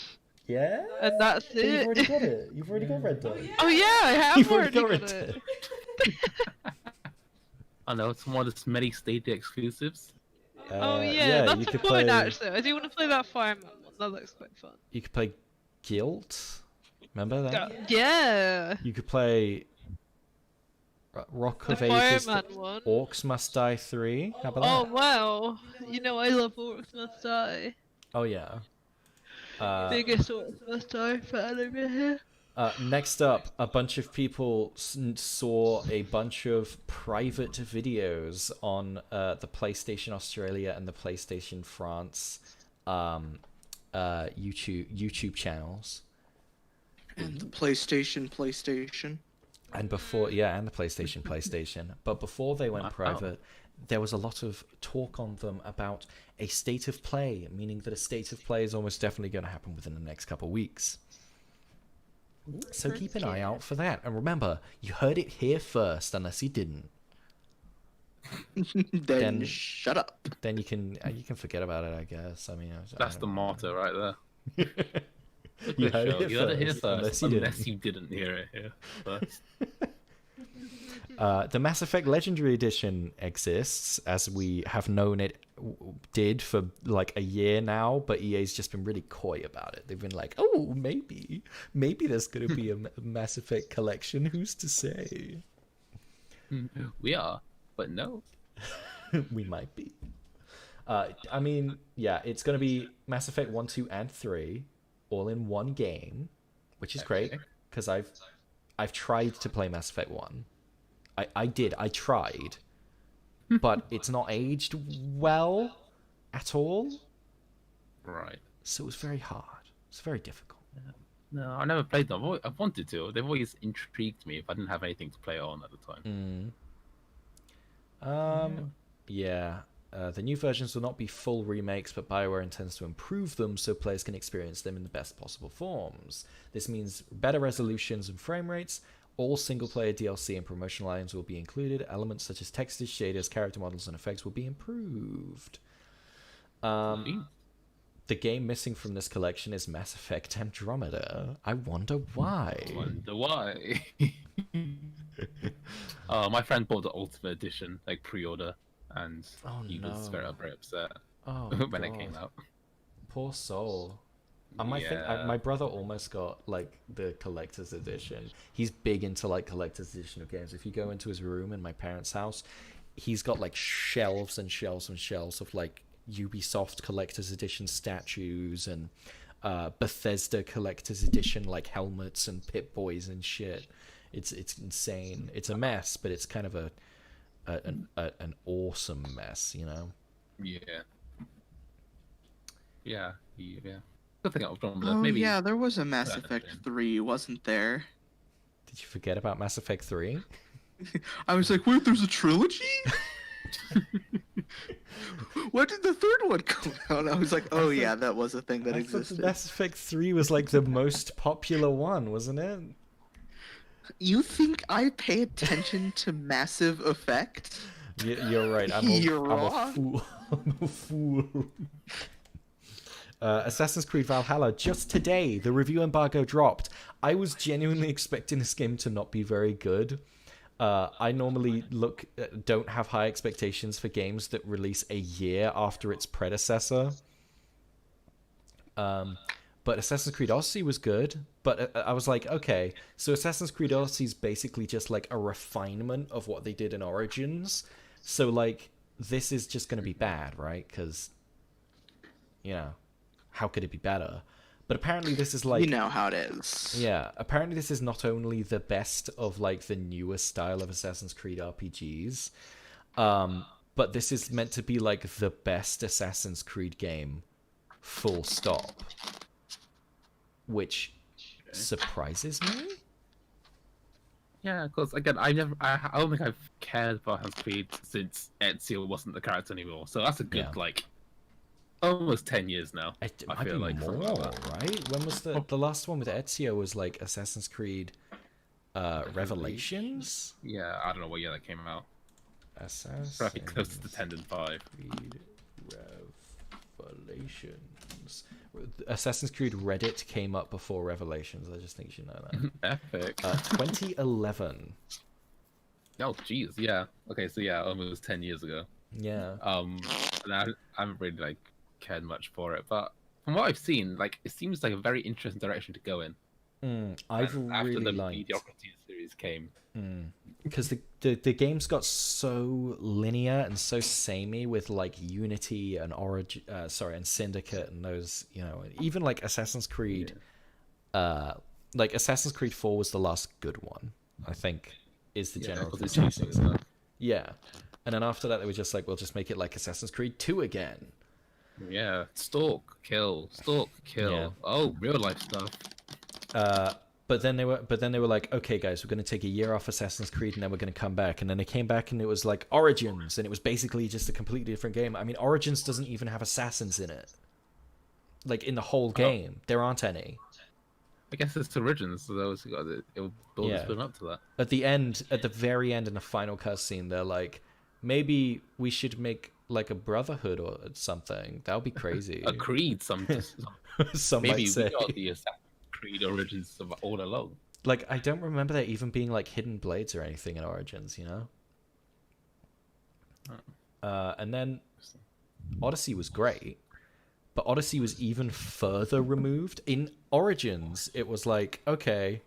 Yeah? And that's it. You've already got it. You've already got Red Dead. Oh yeah, I have You've already got got Red it. I know it's one of the many Stadia exclusives. Oh yeah, that's you the could point play, actually. I do want to play that Fireman one. That looks quite fun. You could play Guilt. Remember that? Yeah. You could play Rock The of Ages. Fireman one. Orcs Must Die 3. How about Oh that? wow. You know I love Orcs Must Die. Oh yeah. Biggest Orcs Must Die fan over here. Next up, a bunch of people saw a bunch of private videos on the PlayStation Australia and the PlayStation France YouTube channels. And the PlayStation. And before, and the PlayStation. But before they went private, there was a lot of talk on them about a state of play, meaning that a state of play is almost definitely going to happen within the next couple of weeks. So keep an eye out for that. And remember, you heard it here first, unless you didn't. then shut up. Then you can forget about it, I guess. I mean, That's the motto right there. You heard it here first, unless you didn't hear it here first. The Mass Effect Legendary Edition exists, as we have known it did for like a year now, but EA's just been really coy about it. They've been like, oh, maybe there's going to be a Mass Effect collection. Who's to say? We are, but no. We might be. I mean, yeah, it's going to be Mass Effect 1, 2, and 3 all in one game, which is great, because I've tried to play Mass Effect 1. I tried, but it's not aged well at all. Right. So it was very hard. It's very difficult. No, I never played them. I've wanted to. They've always intrigued me if I didn't have anything to play on at the time. Yeah. The new versions will not be full remakes, but BioWare intends to improve them so players can experience them in the best possible forms. This means better resolutions and frame rates. All single-player DLC and promotional items will be included. Elements such as textures, shaders, character models, and effects will be improved. The game missing from this collection is Mass Effect Andromeda. I wonder why. My friend bought the Ultimate Edition, like pre-order, and he was very upset when it came out. Poor soul. My brother almost got like the collector's edition. He's big into like collector's edition of games. If you go into his room in my parents' house, he's got like shelves and shelves and shelves of like Ubisoft collector's edition statues and Bethesda collector's edition like helmets and Pip-Boys and shit. It's insane. It's a mess, but it's kind of an awesome mess, you know? Yeah. Maybe. Yeah, there was a Mass Effect 3, wasn't there? Did you forget about Mass Effect 3? I was like, wait, there's a trilogy? When did the third one come out? I was like, oh yeah, that was a thing that existed. Mass Effect 3 was like the most popular one, wasn't it? You think I pay attention to Massive Effect? You're right. I'm a fool. I'm a fool. Assassin's Creed Valhalla, just today, the review embargo dropped. I was genuinely expecting this game to not be very good. I normally don't have high expectations for games that release a year after its predecessor. But Assassin's Creed Odyssey was good. But I was like, okay, so Assassin's Creed Odyssey is basically just like a refinement of what they did in Origins. So like, this is just going to be bad, right? Because, you know, how could it be better? But apparently this is like... You know how it is. Yeah, apparently this is not only the best of like the newest style of Assassin's Creed RPGs, but this is meant to be like the best Assassin's Creed game, full stop. Which surprises me? Yeah, because again, I don't think I've cared about Assassin's Creed since Ezio wasn't the character anymore. So that's a good like... Almost 10 years now. I feel like more, right? When was the last one with Ezio? Was like Assassin's Creed Revelations? Yeah, I don't know what year that came out. Assassin's probably close to the 10 and 5. Creed Revelations. Assassin's Creed Reddit came up before Revelations. I just think you should know that. Epic. 2011. Oh, jeez, yeah. Okay, so yeah, almost 10 years ago. Yeah. And I haven't really like cared much for it, but from what I've seen, like it seems like a very interesting direction to go in. I've after really the liked Mediocrity series came, because the games got so linear and so samey with like Unity and and Syndicate and those, you know, even like Assassin's Creed. Like Assassin's Creed 4 was the last good one, I think, is the general consensus. Yeah. And then after that, they were just like, we'll just make it like Assassin's Creed 2 again. Yeah, stalk, kill. Yeah. Oh, real life stuff. But then they were like, okay, guys, we're going to take a year off Assassin's Creed, and then we're going to come back. And then they came back, and it was like Origins, and it was basically just a completely different game. I mean, Origins doesn't even have assassins in it. Like in the whole game, there aren't any. I guess it's Origins, so those who got it will build up to that. At the very end, in the final cutscene, they're like, maybe we should make like a brotherhood or something. That would be crazy. A creed, some maybe might say. We got the Assassin's Creed Origins all along. like I don't remember there even being like hidden blades or anything in Origins, you know. And then Odyssey was great, but Odyssey was even further removed. In Origins, it was like, okay,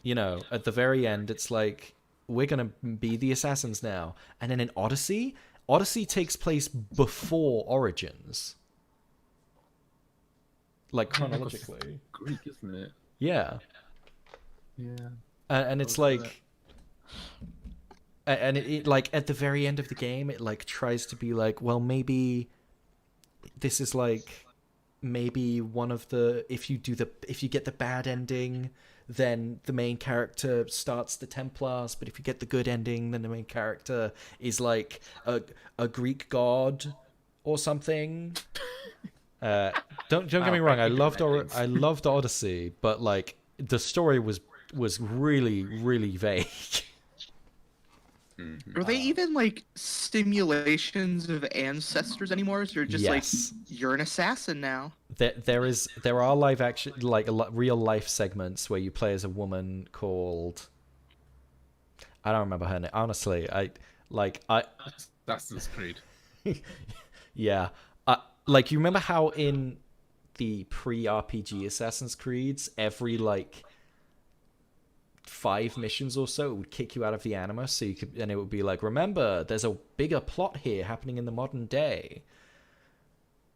you know, at the very end, it's like, we're gonna be the assassins now. And then in Odyssey takes place before Origins. Like, chronologically. Greek, isn't it? Yeah. Yeah. And it's like... And it like, at the very end of the game, it like tries to be like, well, maybe this is like... Maybe one of the... If you get the bad ending... then the main character starts the Templars, but if you get the good ending, then the main character is like a Greek god or something. Don't get me wrong, I loved Odyssey, but like the story was really, really vague. Are they even like simulations of ancestors anymore? Or is it just like you're an assassin now? There are live action, like real life segments where you play as a woman called, I don't remember her name. Honestly, Assassin's Creed. Yeah, like you remember how in the pre-RPG Assassin's Creeds, every like 5 missions or so, it would kick you out of the Animus, so you could, and it would be like, remember, there's a bigger plot here happening in the modern day.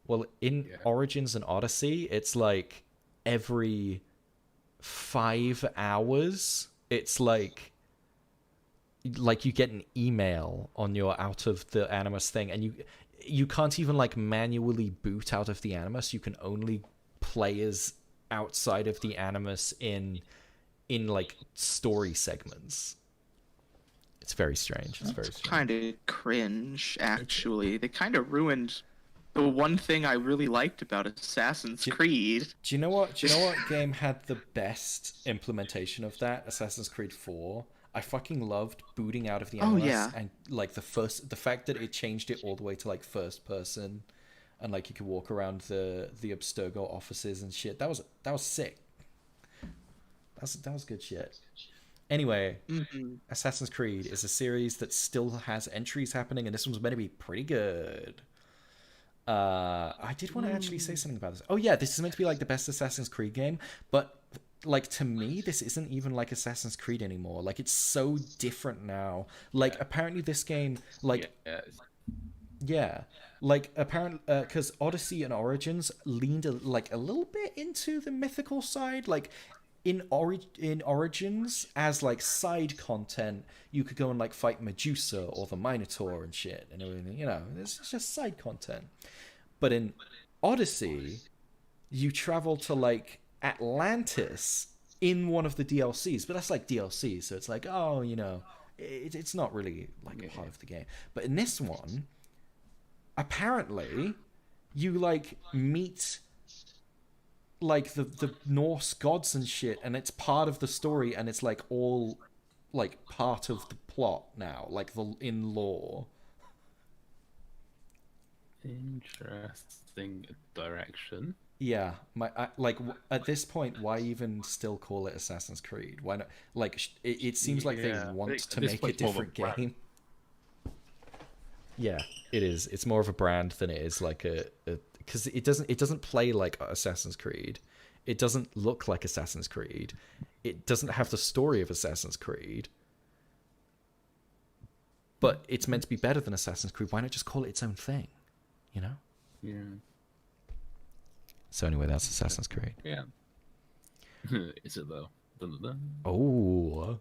Well, in Origins and Odyssey, it's like every 5 hours, it's like you get an email on your out of the Animus thing, and you can't even like manually boot out of the Animus. You can only play as outside of the Animus in like story segments. It's very strange. It's very strange. Kind of cringe, actually. They kind of ruined the one thing I really liked about Assassin's Creed. Do you know what game had the best implementation of that? Assassin's Creed 4. I fucking loved booting out of the Animus and like the fact that it changed it all the way to like first person, and like you could walk around the Abstergo offices and shit. That was sick. That was good shit. Anyway, Assassin's Creed is a series that still has entries happening, and this one's meant to be pretty good. I did want to actually say something about this. Oh yeah, this is meant to be like the best Assassin's Creed game, but like to me, this isn't even like Assassin's Creed anymore. Like it's so different now. Like apparently this game, like like apparently because Odyssey and Origins leaned a little bit into the mythical side, like. In Origins, as like side content, you could go and like fight Medusa or the Minotaur and shit and everything. You know, it's just side content. But in Odyssey, you travel to like Atlantis in one of the DLCs. But that's like DLC, so it's like, oh, you know, it's not really like part of the game. But in this one, apparently, you like meet like the Norse gods and shit, and it's part of the story, and it's like all like part of the plot now, like in lore. Interesting direction. Yeah, at this point, why even still call it Assassin's Creed? Why not? Like it seems like they want to make a different game. Yeah, it is. It's more of a brand than it is like a because it doesn't play like Assassin's Creed. It doesn't look like Assassin's Creed. It doesn't have the story of Assassin's Creed. But it's meant to be better than Assassin's Creed. Why not just call it its own thing? You know? Yeah. So anyway, that's Assassin's Creed. Yeah. Is it though? Dun, dun, dun. Oh.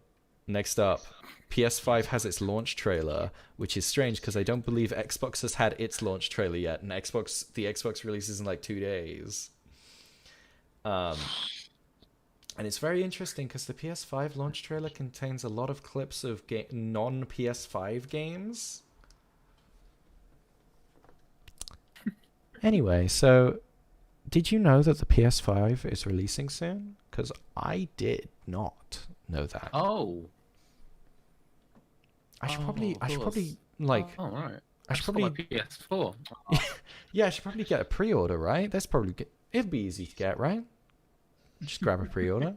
Next up, PS5 has its launch trailer, which is strange because I don't believe Xbox has had its launch trailer yet, and the Xbox releases in like 2 days. And it's very interesting because the PS5 launch trailer contains a lot of clips of non-PS5 games. Anyway, so did you know that the PS5 is releasing soon? Because I did not know that. Oh. I should probably like. Oh right. I should probably PS4. Yeah, I should probably get a pre-order, right? That's probably it'd be easy to get, right? Just grab a pre-order.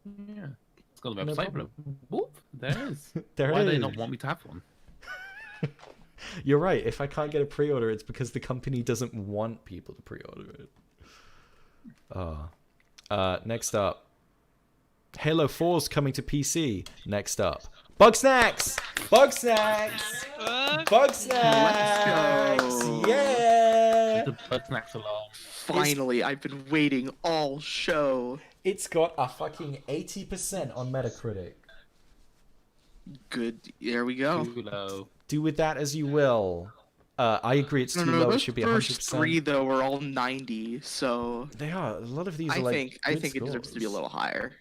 Yeah. It's got a No website, but problem. whoop, there it is. There Why it do they is. not want me to have one? You're right. If I can't get a pre-order, it's because the company doesn't want people to pre-order it. Next up, Halo 4's coming to PC. Next up, Bug Snacks. Bug Snacks. Bug Snacks. Let's go. Yeah. The bug snacks along. Finally, I've been waiting all show. It's got a fucking 80% on Metacritic. Good. There we go. Too low. Do with that as you will. I agree. It's too low. It Those should be first 100%. 3 though are all 90. So They are. A lot of these I are like. think good it deserves to be a scores. little higher.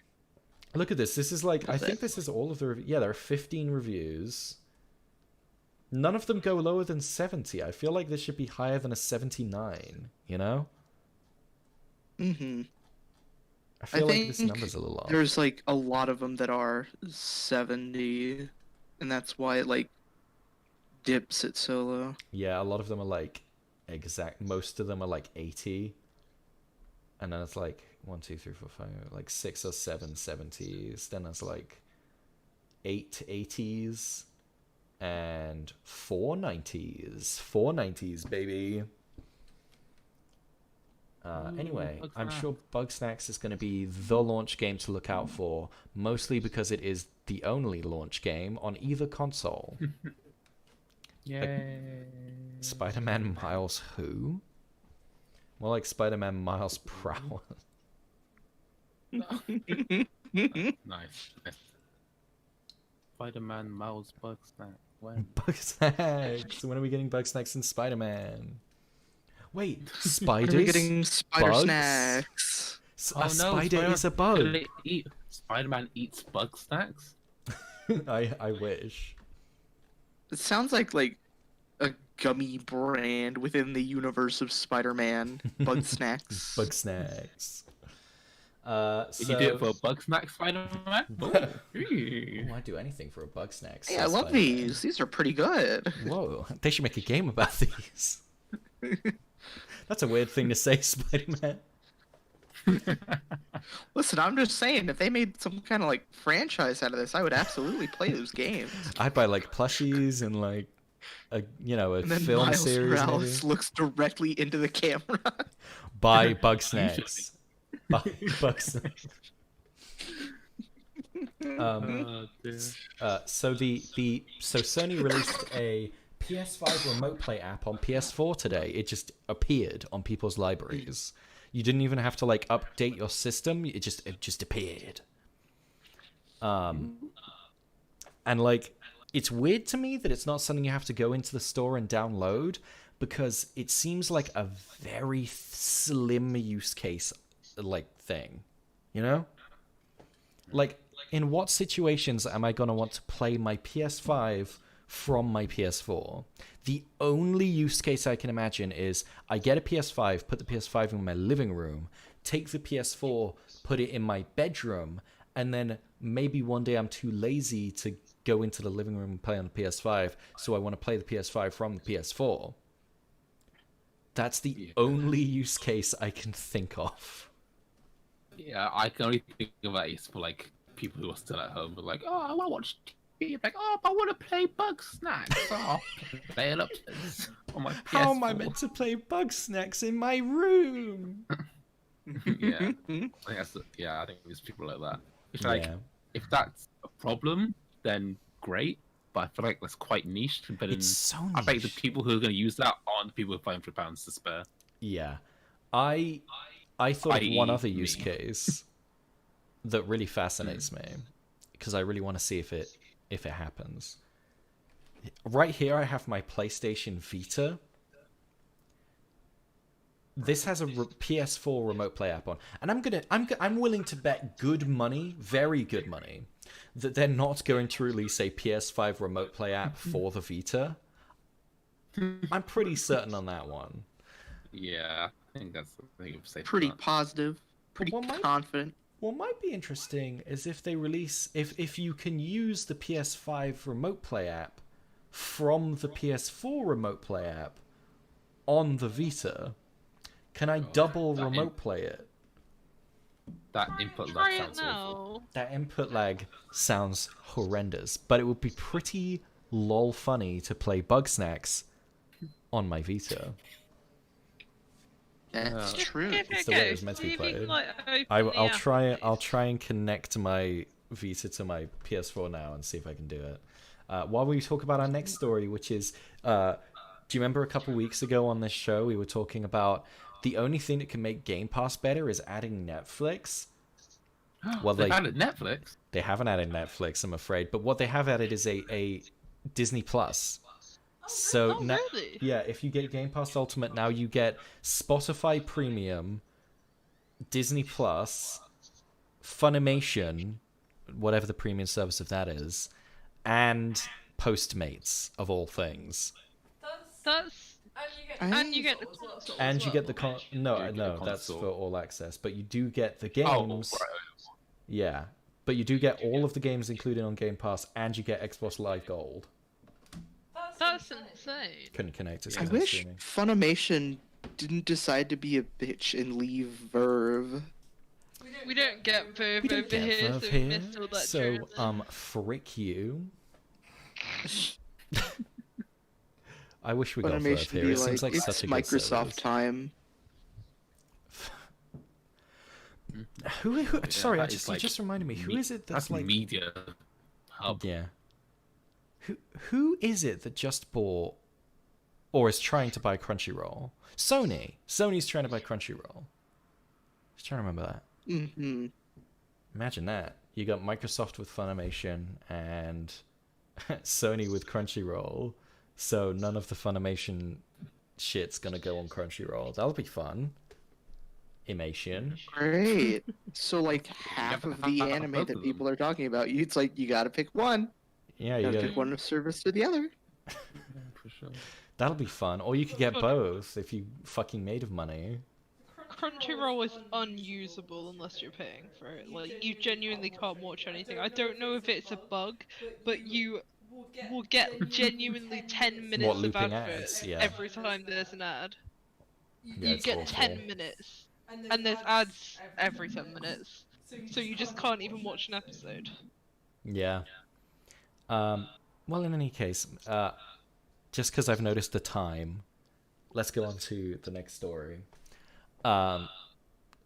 Look at this. This is like, I That's think it. this is all of the, yeah, there are 15 reviews. None of them go lower than 70. I feel like this should be higher than a 79, you know? Mm-hmm. I feel like think this number's a little off. There's like a lot of them that are 70, and that's why it like dips it so low. Yeah, a lot of them are like most of them are like 80. And then it's like 1, 2, 3, 4, 5, like 6 or 7 70s. Then there's like 8 80s and 4 90s. 4 90s, baby. Anyway, I'm sure Bugsnax is going to be the launch game to look out for, mostly because it is the only launch game on either console. Yay. Spider-Man Miles who? More like Spider-Man Miles Prowler. Nice. Spider-Man, Miles, Bugsnax. When? Bugsnax! When are we getting Bugsnax and Spider-Man? Wait, spiders? Are we getting spider bugs? snacks? A spider is a bug. Spider-Man eats bug snacks? I wish. It sounds like a gummy brand within the universe of Spider-Man. Bug snacks. Bugsnax. Did you do it for a bug snack, Spider-Man? Oh, I'd do anything for a Bugsnax. Hey, I love these. These are pretty good. Whoa, they should make a game about these. That's a weird thing to say, Spider-Man. Listen, I'm just saying, if they made some kind of like franchise out of this, I would absolutely play those games. I'd buy like plushies and like a And then film Miles series. Morales Maybe. looks directly into the camera. Buy Bugsnax. Buy Bugsnax. So Sony released a PS5 remote play app on PS4 today. It just appeared on people's libraries. You didn't even have to like update your system. It just appeared. And like, it's weird to me that it's not something you have to go into the store and download, because it seems like a very slim use case like thing, you know? Like, in what situations am I gonna want to play my PS5 from my PS4? The only use case I can imagine is I get a PS5, put the PS5 in my living room, take the PS4, put it in my bedroom, and then maybe one day I'm too lazy to go into the living room and play on the PS5, so I want to play the PS5 from the PS4. That's the only use case I can think of. Yeah, I can only think of that is for like people who are still at home, but like, oh, I want to watch TV. Like, oh, but I want to play Bugsnax. Oh, play it up on my PS4. How am I meant to play Bugsnax in my room? Yeah, I think there's people like that. It's like, if that's a problem, then great. But I feel like that's quite niche. But It's so I bet the niche. people who are going to use that aren't the people with £500 to spare. Yeah. I thought of I.e. one other use me. case that really fascinates me, because I really want to see if it happens. Right here I have my PlayStation Vita. This has a PS4 remote play app on, and I'm willing to bet good money, very good money, that they're not going to release a PS5 remote play app for the Vita. I'm pretty certain on that one. Yeah, I think that's the thing. Pretty positive. Pretty what might- confident. What might be interesting is if they release, if you can use the PS5 remote play app from the PS4 remote play app on the Vita, can I double remote play it? That input lag Try it sounds awful. now. That input lag sounds horrendous, but it would be pretty lol funny to play Bugsnax on my Vita. That's true. Give It's it the a way go. it was meant to be See if you can, played. like, open the I'll app try. at I'll least. try and connect my Vita to my PS4 now and see if I can do it. While we talk about our next story, which is, do you remember a couple weeks ago on this show we were talking about the only thing that can make Game Pass better is adding Netflix? Well, They added Netflix. they haven't added Netflix, I'm afraid, but what they have added is a Disney Plus. So Oh, really? yeah, if you get Game Pass Ultimate now, you get Spotify Premium, Disney Plus, Funimation, whatever the premium service of that is, and Postmates of all things. That's and you get the console. And as you well. get the You no, get no, the that's console. for all access, but you do get the Oh, games. right. Yeah, but you do get all of the games included on Game Pass, and you get Xbox Live Gold. That's insane. Couldn't connect it. I wish Funimation didn't decide to be a bitch and leave Verve. We don't get Verve We don't over get here, Verve so here, we missed all that so drama. frick you. I wish we got Verve Funimation here. be It seems like it's such a good Microsoft service. time. Who sorry, that is you like just reminded me. Who is it that's That's like media hub. yeah? Who is it that just bought or is trying to buy Crunchyroll? Sony. Sony's trying to buy Crunchyroll. Just trying to remember that. Mm-hmm. Imagine that. You got Microsoft with Funimation and Sony with Crunchyroll. So none of the Funimation shit's gonna go on Crunchyroll. That'll be fun. Imation. Great. So like half of the anime both that of people them. are talking about, it's like you gotta pick one. Yeah, You you gotta got pick one service or the other. For sure. that'll be fun. Or you could get both if you fucking made of money. Crunchyroll is unusable unless you're paying for it. Like, you genuinely can't watch anything. I don't know if it's a bug, but you will get genuinely 10 minutes of looping adverts ads? Yeah. every time there's an ad. Yeah, You it's get awful. 10 minutes, and there's ads every 10 minutes. So you just can't even watch an episode. Yeah. Well, in any case, just because I've noticed the time, let's go on to the next story,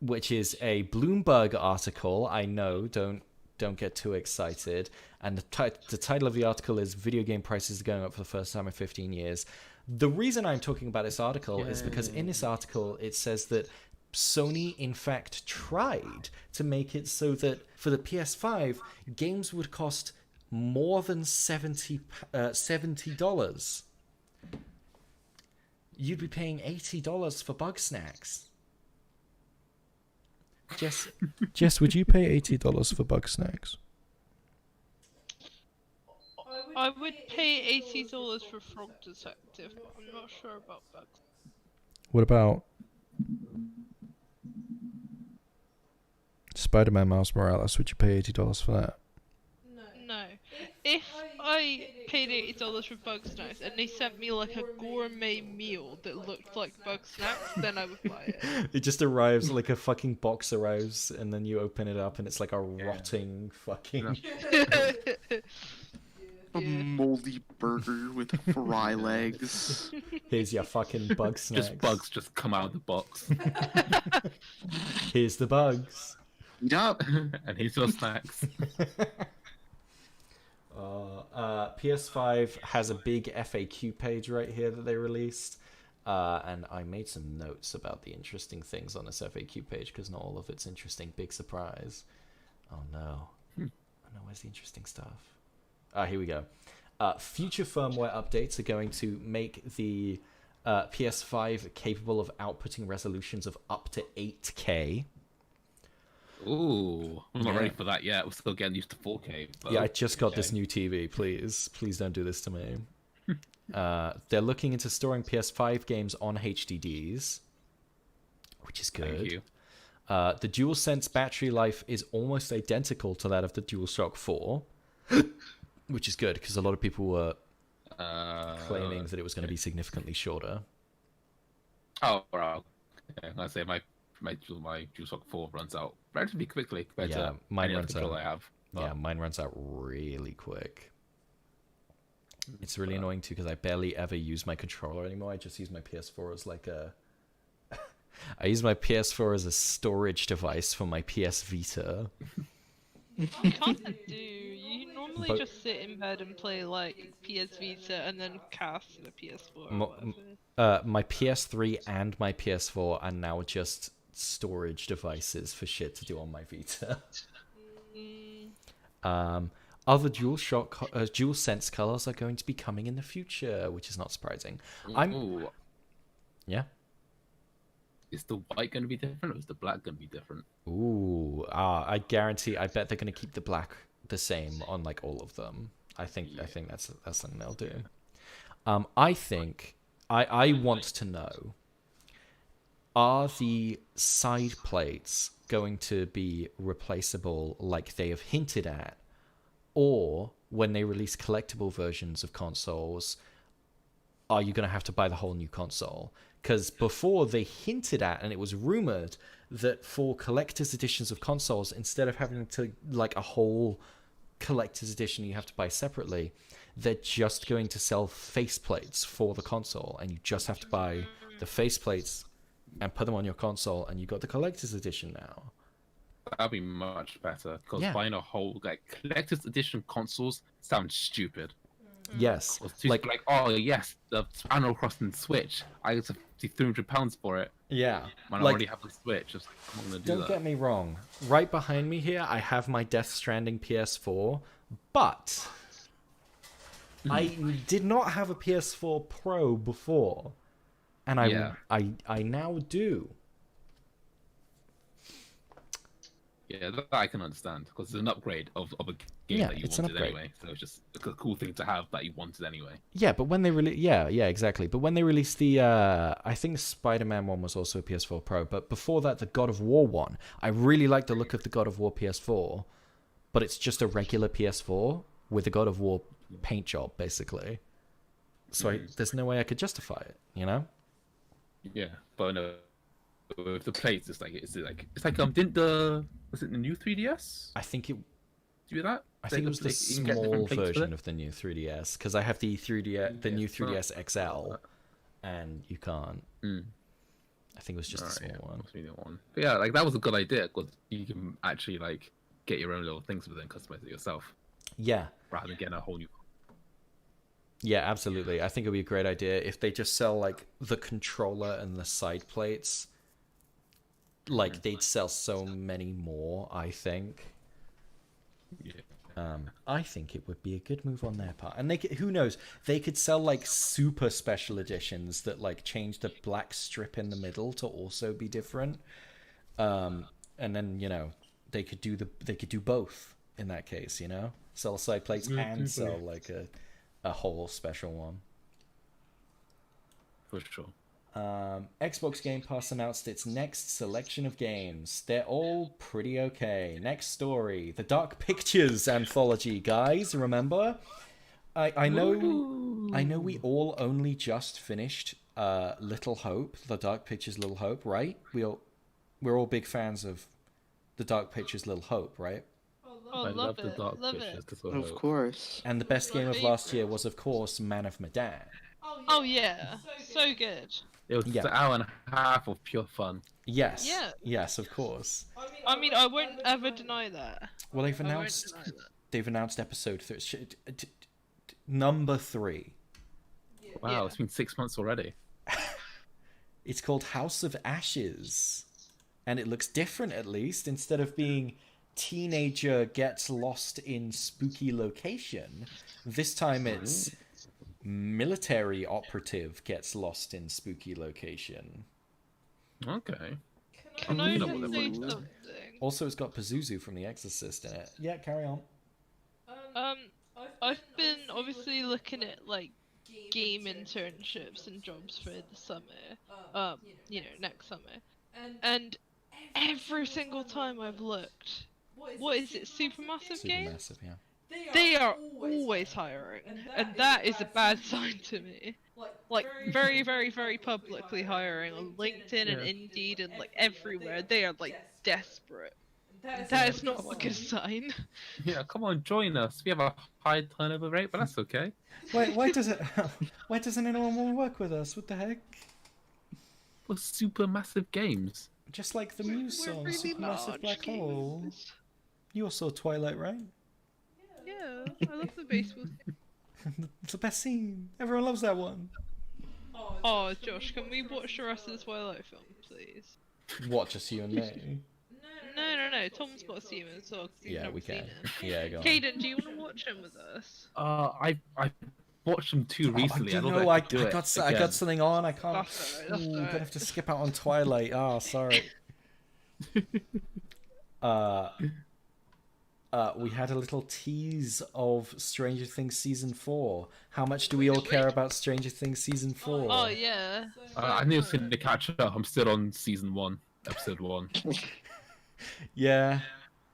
which is a Bloomberg article. I know, don't get too excited. And the title of the article is "Video Game Prices are Going Up for the First Time in 15 Years." The reason I'm talking about this article is because in this article it says that Sony, in fact, tried to make it so that for the PS5, games would cost more than $70. You'd be paying $80 for Bugsnax. Jess, would you pay $80 for Bugsnax? I would pay $80 for Frog Detective, but I'm not sure about bugs. What about Spider-Man Miles Morales? Would you pay $80 for that? No. If I paid $80 for Bugsnax and they sent me like a gourmet meal that looked like Bugsnax, then I would buy it. It just arrives like a fucking box arrives, and then you open it up, and it's like a rotting fucking. A moldy burger with fry legs. Here's your fucking bug snacks. Just bugs just come out of the box. Here's the bugs. Eat up. And here's your snacks. PS5 has a big FAQ page right here that they released, and I made some notes about the interesting things on this FAQ page because not all of it's interesting. Big surprise. Oh no. Oh no, where's the interesting stuff? Here we go. Future firmware updates are going to make the PS5 capable of outputting resolutions of up to 8K. Ooh, I'm not Yeah. ready for that yet. We're still getting used to 4K. But Yeah, I just got this okay. new TV. Please don't do this to me. They're looking into storing PS5 games on HDDs, which is good. Thank you. The DualSense battery life is almost identical to that of the DualShock 4, which is good because a lot of people were claiming that it was going to be significantly shorter. Oh, right. Okay. I say my my DualShock 4 runs out relatively quickly compared Yeah, to mine any other runs controller out. I have. Yeah, mine runs out really quick. It's really annoying too because I barely ever use my controller anymore. I just use my PS4 as like a. I use my PS4 as a storage device for my PS Vita. You kind of do. You normally But- just sit in bed and play like PS Vita and then cast the PS4 or Mo- whatever. My PS3 and my PS4 are now just storage devices for shit to do on my Vita. Other DualSense colors are going to be coming in the future, which is not surprising. Ooh, Yeah. is the white going to be different, or is the black going to be different? Ooh, I guarantee. I bet they're going to keep the black the same on like all of them. I think that's something they'll do. I think I want to know: are the side plates going to be replaceable, like they have hinted at, or when they release collectible versions of consoles, are you going to have to buy the whole new console? Because before they hinted at, and it was rumored that for collector's editions of consoles, instead of having to like a whole collector's edition you have to buy separately, they're just going to sell faceplates for the console, and you just have to buy the faceplates and put them on your console, and you got the collector's edition now. That'd be much better, because Yeah. buying a whole like collector's edition consoles sounds stupid. Yes, Like, oh yes, the Animal Crossing Switch. I get £300 for it. yeah. When I Like, already have the Switch, I'm not gonna do don't that. get me wrong. Right behind me here, I have my Death Stranding PS4, but I did not have a PS4 Pro before, and I now do. Yeah, that I can understand, because it's an upgrade of a game Yeah, that you it's an wanted upgrade. anyway. So it's just a cool thing to have that you wanted anyway. Yeah, but when they yeah, exactly. But when they released the, I think Spider-Man one was also a PS4 Pro, but before that, the God of War one, I really like the look of the God of War PS4, but it's just a regular PS4 with a God of War paint job, basically. So there's no way I could justify it, you know? Yeah, but no, with the plates, it's like didn't was it the new 3DS I think it. do that? I think it was the You can get different small plates for version it? of the new 3DS, because I have the 3DS, the new 3DS XL, and you can't. I think it was just a small one. Must be the one. But yeah, like that was a good idea, because you can actually like get your own little things with it and customize it yourself, Yeah, rather than getting a whole new. yeah, absolutely. I think it would be a great idea if they just sell like the controller and the side plates. Like they'd sell so many more, I think. Yeah. I think it would be a good move on their part, and they could, who knows, they could sell like super special editions that like change the black strip in the middle to also be different. And then they could do both in that case. Sell side plates and sell like a whole special one. For sure. Xbox Game Pass announced its next selection of games. They're all pretty okay. Next story, the Dark Pictures anthology, guys. Remember? I know we all only just finished Little Hope, the Dark Pictures Little Hope, right? We're all big fans of the Dark Pictures Little Hope, right? Oh, I love it. the Dark Love Pictures. it. That's what Of course. And the best game of last year was, of course, Man of Medan. Oh yeah, so good. It was Yeah. an hour and a half of pure fun. Yes. Yeah. Yes, of course. I mean, I won't ever deny that. Well, they've I won't announced deny that. episode number 3. Wow, Yeah. it's been 6 months already. It's called House of Ashes, and it looks different. At least instead of being teenager gets lost in spooky location, this time it's military operative gets lost in spooky location. Okay. Can I'm I looking just up say what they're something? Also, it's got Pazuzu from The Exorcist in it. Yeah, carry on. I've been obviously looking at like game internships and jobs for the summer. Next summer. And every single time I've looked, what is it? Supermassive Games? Supermassive, yeah. they are always hiring, and that is a bad sign to me. Like very, very, very publicly hiring on LinkedIn and Indeed and like everywhere. They are like desperate. That is not a good sign. Yeah, come on, join us. We have a high turnover rate, but that's okay. Why does it? Why doesn't anyone want to work with us? What the heck? We're super massive games. Just like the Muse song, really Supermassive Black large Hole. games. You all saw Twilight, right? Yeah, I love the baseball. It's the best scene. Everyone loves that one. Oh, Josh, can we watch the rest of the Twilight film, please? What, just you and me? No. Tom's got to see him as well. Yeah, we can. Yeah, go on. Caden, do you want to watch him with us? I watched them too recently. I I don't don't know. I do it got again. something on. I can't. That's alright, that's Ooh, alright. gonna have to skip out on Twilight. Ah, sorry. We had a little tease of Stranger Things season 4. How much do we all care about Stranger Things season 4? Oh yeah. I need to catch up. I'm still on season 1, episode 1. Yeah.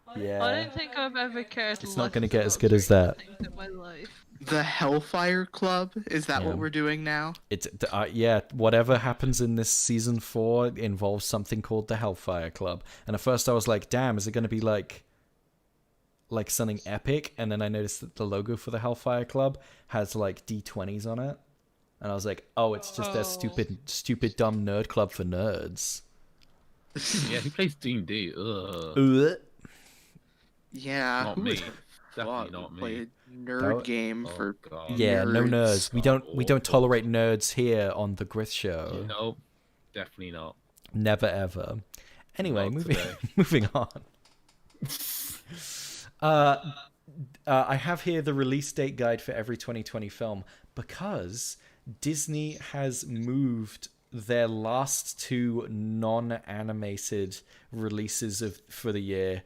I Yeah. don't think I've ever cared. It's not less gonna get as about good as Stranger that. Things in my life. The Hellfire Club? Is that Yeah. what we're doing now? It's yeah. Whatever happens in this season 4 involves something called the Hellfire Club. And at first I was like, "Damn, is it going to be like something epic?" And then I noticed that the logo for the Hellfire Club has like D20s on it, and I was like, "Oh, it's just their stupid, dumb nerd club for nerds." Yeah, who plays D&D? Ugh. Ugh. Yeah. Not who me. would Definitely fuck not play me. a nerd That- game Oh, for God. Yeah, no nerds. We don't Awful. tolerate nerds here on the Grith Show. No, definitely not. Never ever. Anyway, Not moving today. moving on. I have here the release date guide for every 2020 film because Disney has moved their last 2 non-animated releases for the year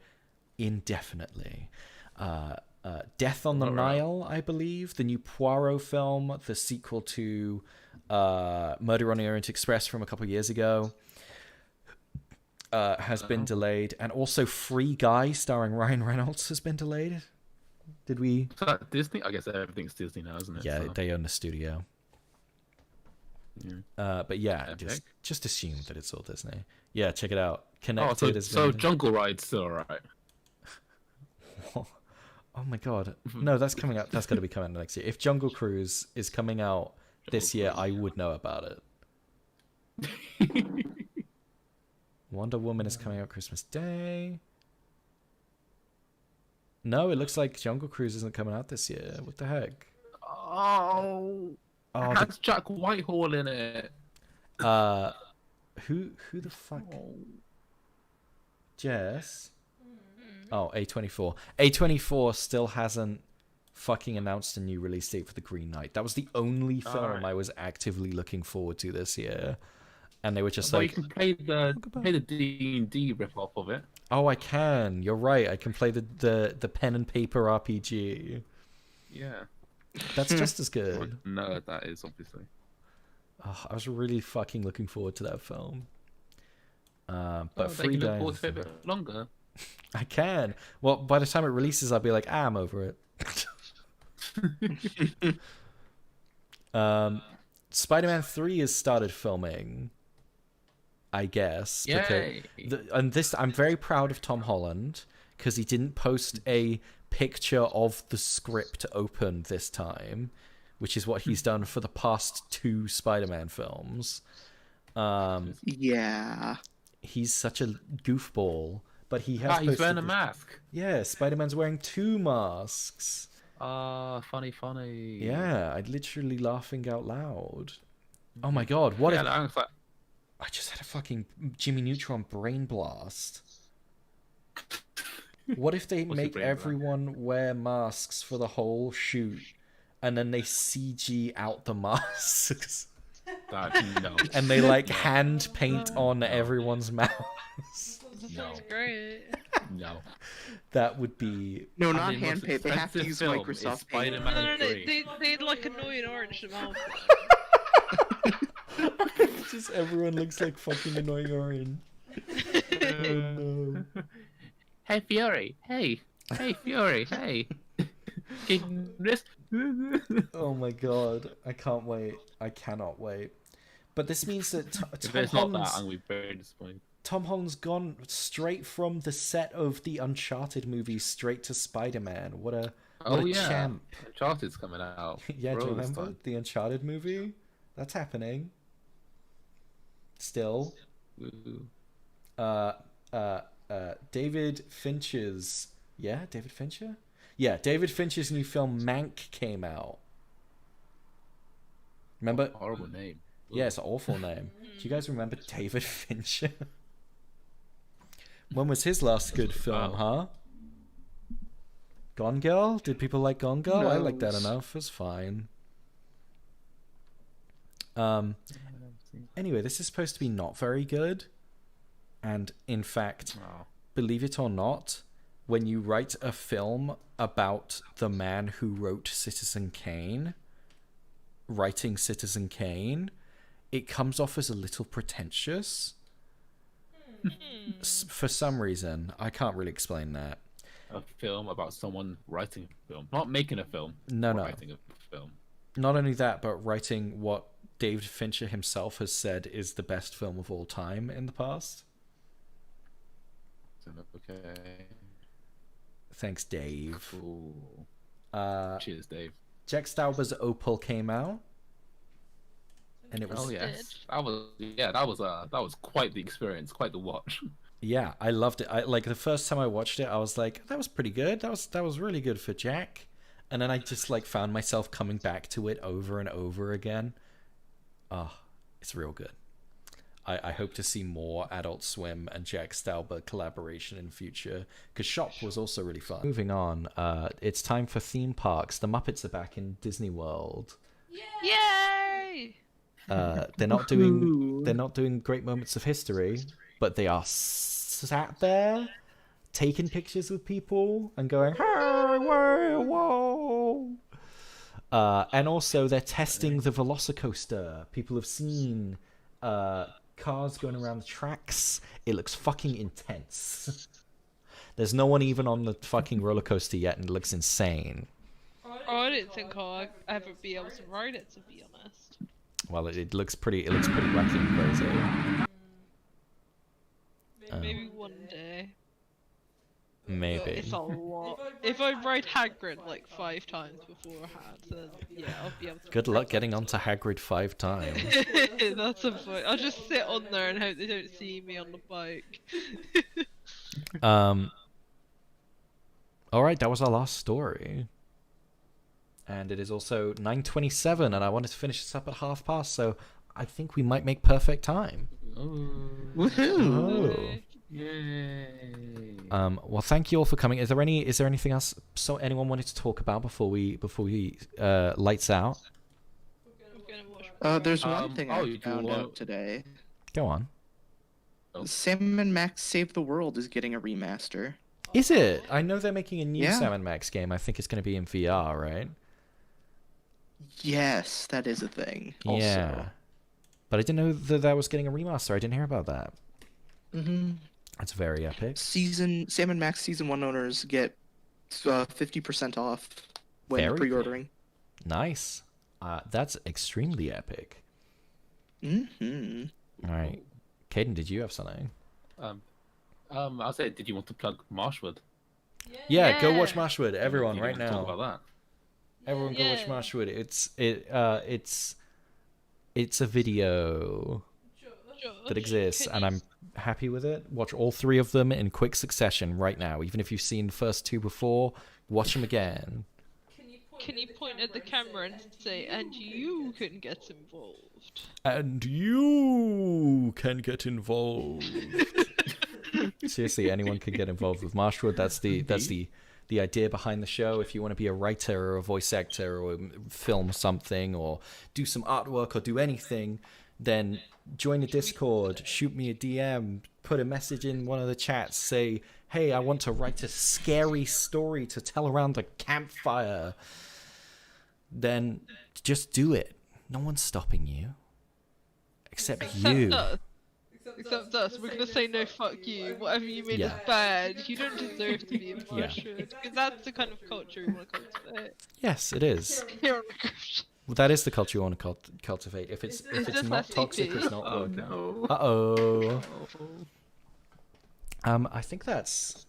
indefinitely. Death on the Nile, I believe, the new Poirot film, the sequel to Murder on the Orient Express from a couple of years ago, has been delayed, and also Free Guy starring Ryan Reynolds has been delayed. Did we? Is that Disney? I guess everything's Disney now, isn't it? Yeah, So, they own the studio. yeah. But yeah, Epic. just assume that it's all Disney. Yeah, check it out. Oh, Connected is so Jungle Ride's still alright. Oh my god. No, that's coming out. That's going to be coming out next year. If Jungle Cruise is coming out this year, I would know about it. Wonder Woman is coming out Christmas Day. No, it looks like Jungle Cruise isn't coming out this year. What the heck? Oh, Oh, it has Jack Whitehall in it. who the fuck? Jess? Oh, A24. A24 still hasn't fucking announced a new release date for The Green Knight. That was the only film Alright. I was actively looking forward to this year. And they were just Well, like, you can play the D&D rip-off of it. "Oh, I can. You're right. I can play the pen and paper RPG. Yeah. That's just as good." No, that is obviously. Oh, I was really fucking looking forward to that film. But They Free can look Guy, forward to it a bit longer. I can. Well, by the time it releases, I'll be like, I'm over it. Spider-Man 3 has started filming, I guess. Yay! And this, I'm very proud of Tom Holland because he didn't post a picture of the script open this time, which is what he's done for the past 2 Spider-Man films. Yeah. He's such a goofball, but he has. He's wearing a posted- mask. Yeah, Spider-Man's wearing 2 masks. Funny. Yeah, I literally laughing out loud. Oh my god, what Yeah, if I was like, I just had a fucking Jimmy Neutron brain blast. What if they What's your make brain blast? everyone wear masks for the whole shoot and then they CG out the masks no. and they like hand paint on everyone's mouths? That No. sounds great. No. That would be No, I not mean, hand most paint. They have to expensive use film is Microsoft Paint. Spider-Man No, 3. they'd like annoying orange to mouth. just everyone looks like fucking annoying orange. Oh no. Hey, Fury. Hey, Fury. Hey. King this. Oh my god, I can't wait. I cannot wait. But this means that If it's not that, I'm gonna be very disappointed. Tom Holland's gone straight from the set of the Uncharted movie straight to Spider-Man. What a champ. Uncharted's coming out. Yeah, do you remember the Uncharted movie? That's happening. Still. David Fincher's... Yeah, David Fincher? Yeah, David Fincher's new film Mank came out. Remember? Horrible name. Yeah, it's an awful name. Do you guys remember David Fincher? When was his last good film, huh? Gone Girl? Did people like Gone Girl? No. I like that enough. It's fine. Anyway, this is supposed to be not very good. And in fact, believe it or not, when you write a film about the man who wrote Citizen Kane, writing Citizen Kane, it comes off as a little pretentious. For some reason. I can't really explain that. A film about someone writing a film. Not making a film. No. Writing a film. Not only that, but writing what David Fincher himself has said is the best film of all time in the past. Okay. Thanks, Dave. Cool. Cheers, Dave. Jack Stauber's Opal came out. And it was... Oh yes, that was quite the experience, quite the watch. Yeah, I loved it. I like the first time I watched it, I was like, that was pretty good. That was really good for Jack. And then I just like found myself coming back to it over and over again. Oh, it's real good. I hope to see more Adult Swim and Jack Stauber collaboration in future, because Shop was also really fun. Moving on, it's time for theme parks. The Muppets are back in Disney World. Yay! They're not doing great moments of history, but they are sat there taking pictures with people and going, hey, whoa. And also they're testing the Velocicoaster. People have seen cars going around the tracks. It looks fucking intense. There's no one even on the fucking roller coaster yet, and it looks insane. I didn't think I'd ever be able to ride it, to be honest. Well, it looks pretty wacky and crazy. Maybe one day. Maybe. But it's a lot. If I ride Hagrid like 5 times beforehand, then yeah, I'll be able to. Good luck getting onto Hagrid 5 times. That's a point. I'll just sit on there and hope they don't see me on the bike. Alright, that was our last story. And it is also 9:27, and I wanted to finish this up at past, so I think we might make perfect time. Woohoo! Yay! Well, thank you all for coming. Is there anything else anyone wanted to talk about before we lights out? There's one thing I found out today. Go on. Sam & Max Save the World is getting a remaster. Is it? I know they're making a new Yeah. Sam & Max game. I think it's going to be in VR, right? Yes, that is a thing. Also. Yeah. But I didn't know that was getting a remaster. I didn't hear about that. Mm-hmm. That's very epic. Sam & Max Season 1 owners get 50% off when Very pre-ordering. Nice. That's extremely epic. Mm-hmm. All right. Caden, did you have something? I'll say, did you want to plug Marshwood? Yeah, go watch Marshwood, everyone, right Talk now. about that. Everyone go watch Marshwood. It's a video that exists, and I'm happy with it. Watch all 3 of them in quick succession right now. Even if you've seen the first 2 before, watch them again. Can you point at the camera and say, and you can get involved? And you can get involved. Seriously, anyone can get involved with Marshwood. That's the idea behind the show. If you want to be a writer or a voice actor or film something or do some artwork or do anything, then join the Discord, shoot me a DM, put a message in one of the chats, say, hey, I want to write a scary story to tell around a campfire. Then just do it. No one's stopping you. Except you. Except us, we're gonna say no, fuck you. Whatever you made is bad. You don't deserve to be in pressured. Because that's the kind of culture we want to cultivate. Yes, it is. Here on the Christian. Well, that is the culture you want to cultivate. If it's not toxic, it's not working. No. Uh-oh. I think that's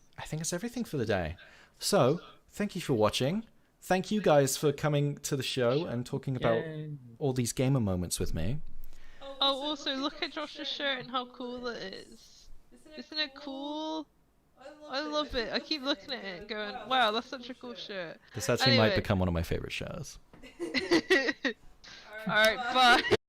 everything for the day. So, thank you for watching. Thank you guys for coming to the show and talking about all these gamer moments with me. Oh, also, look at Josh's shirt and how cool it is. Isn't it cool? I love it. I keep looking at it and going, wow, that's such a cool shirt. This actually might become one of my favorite shows. Alright, bye.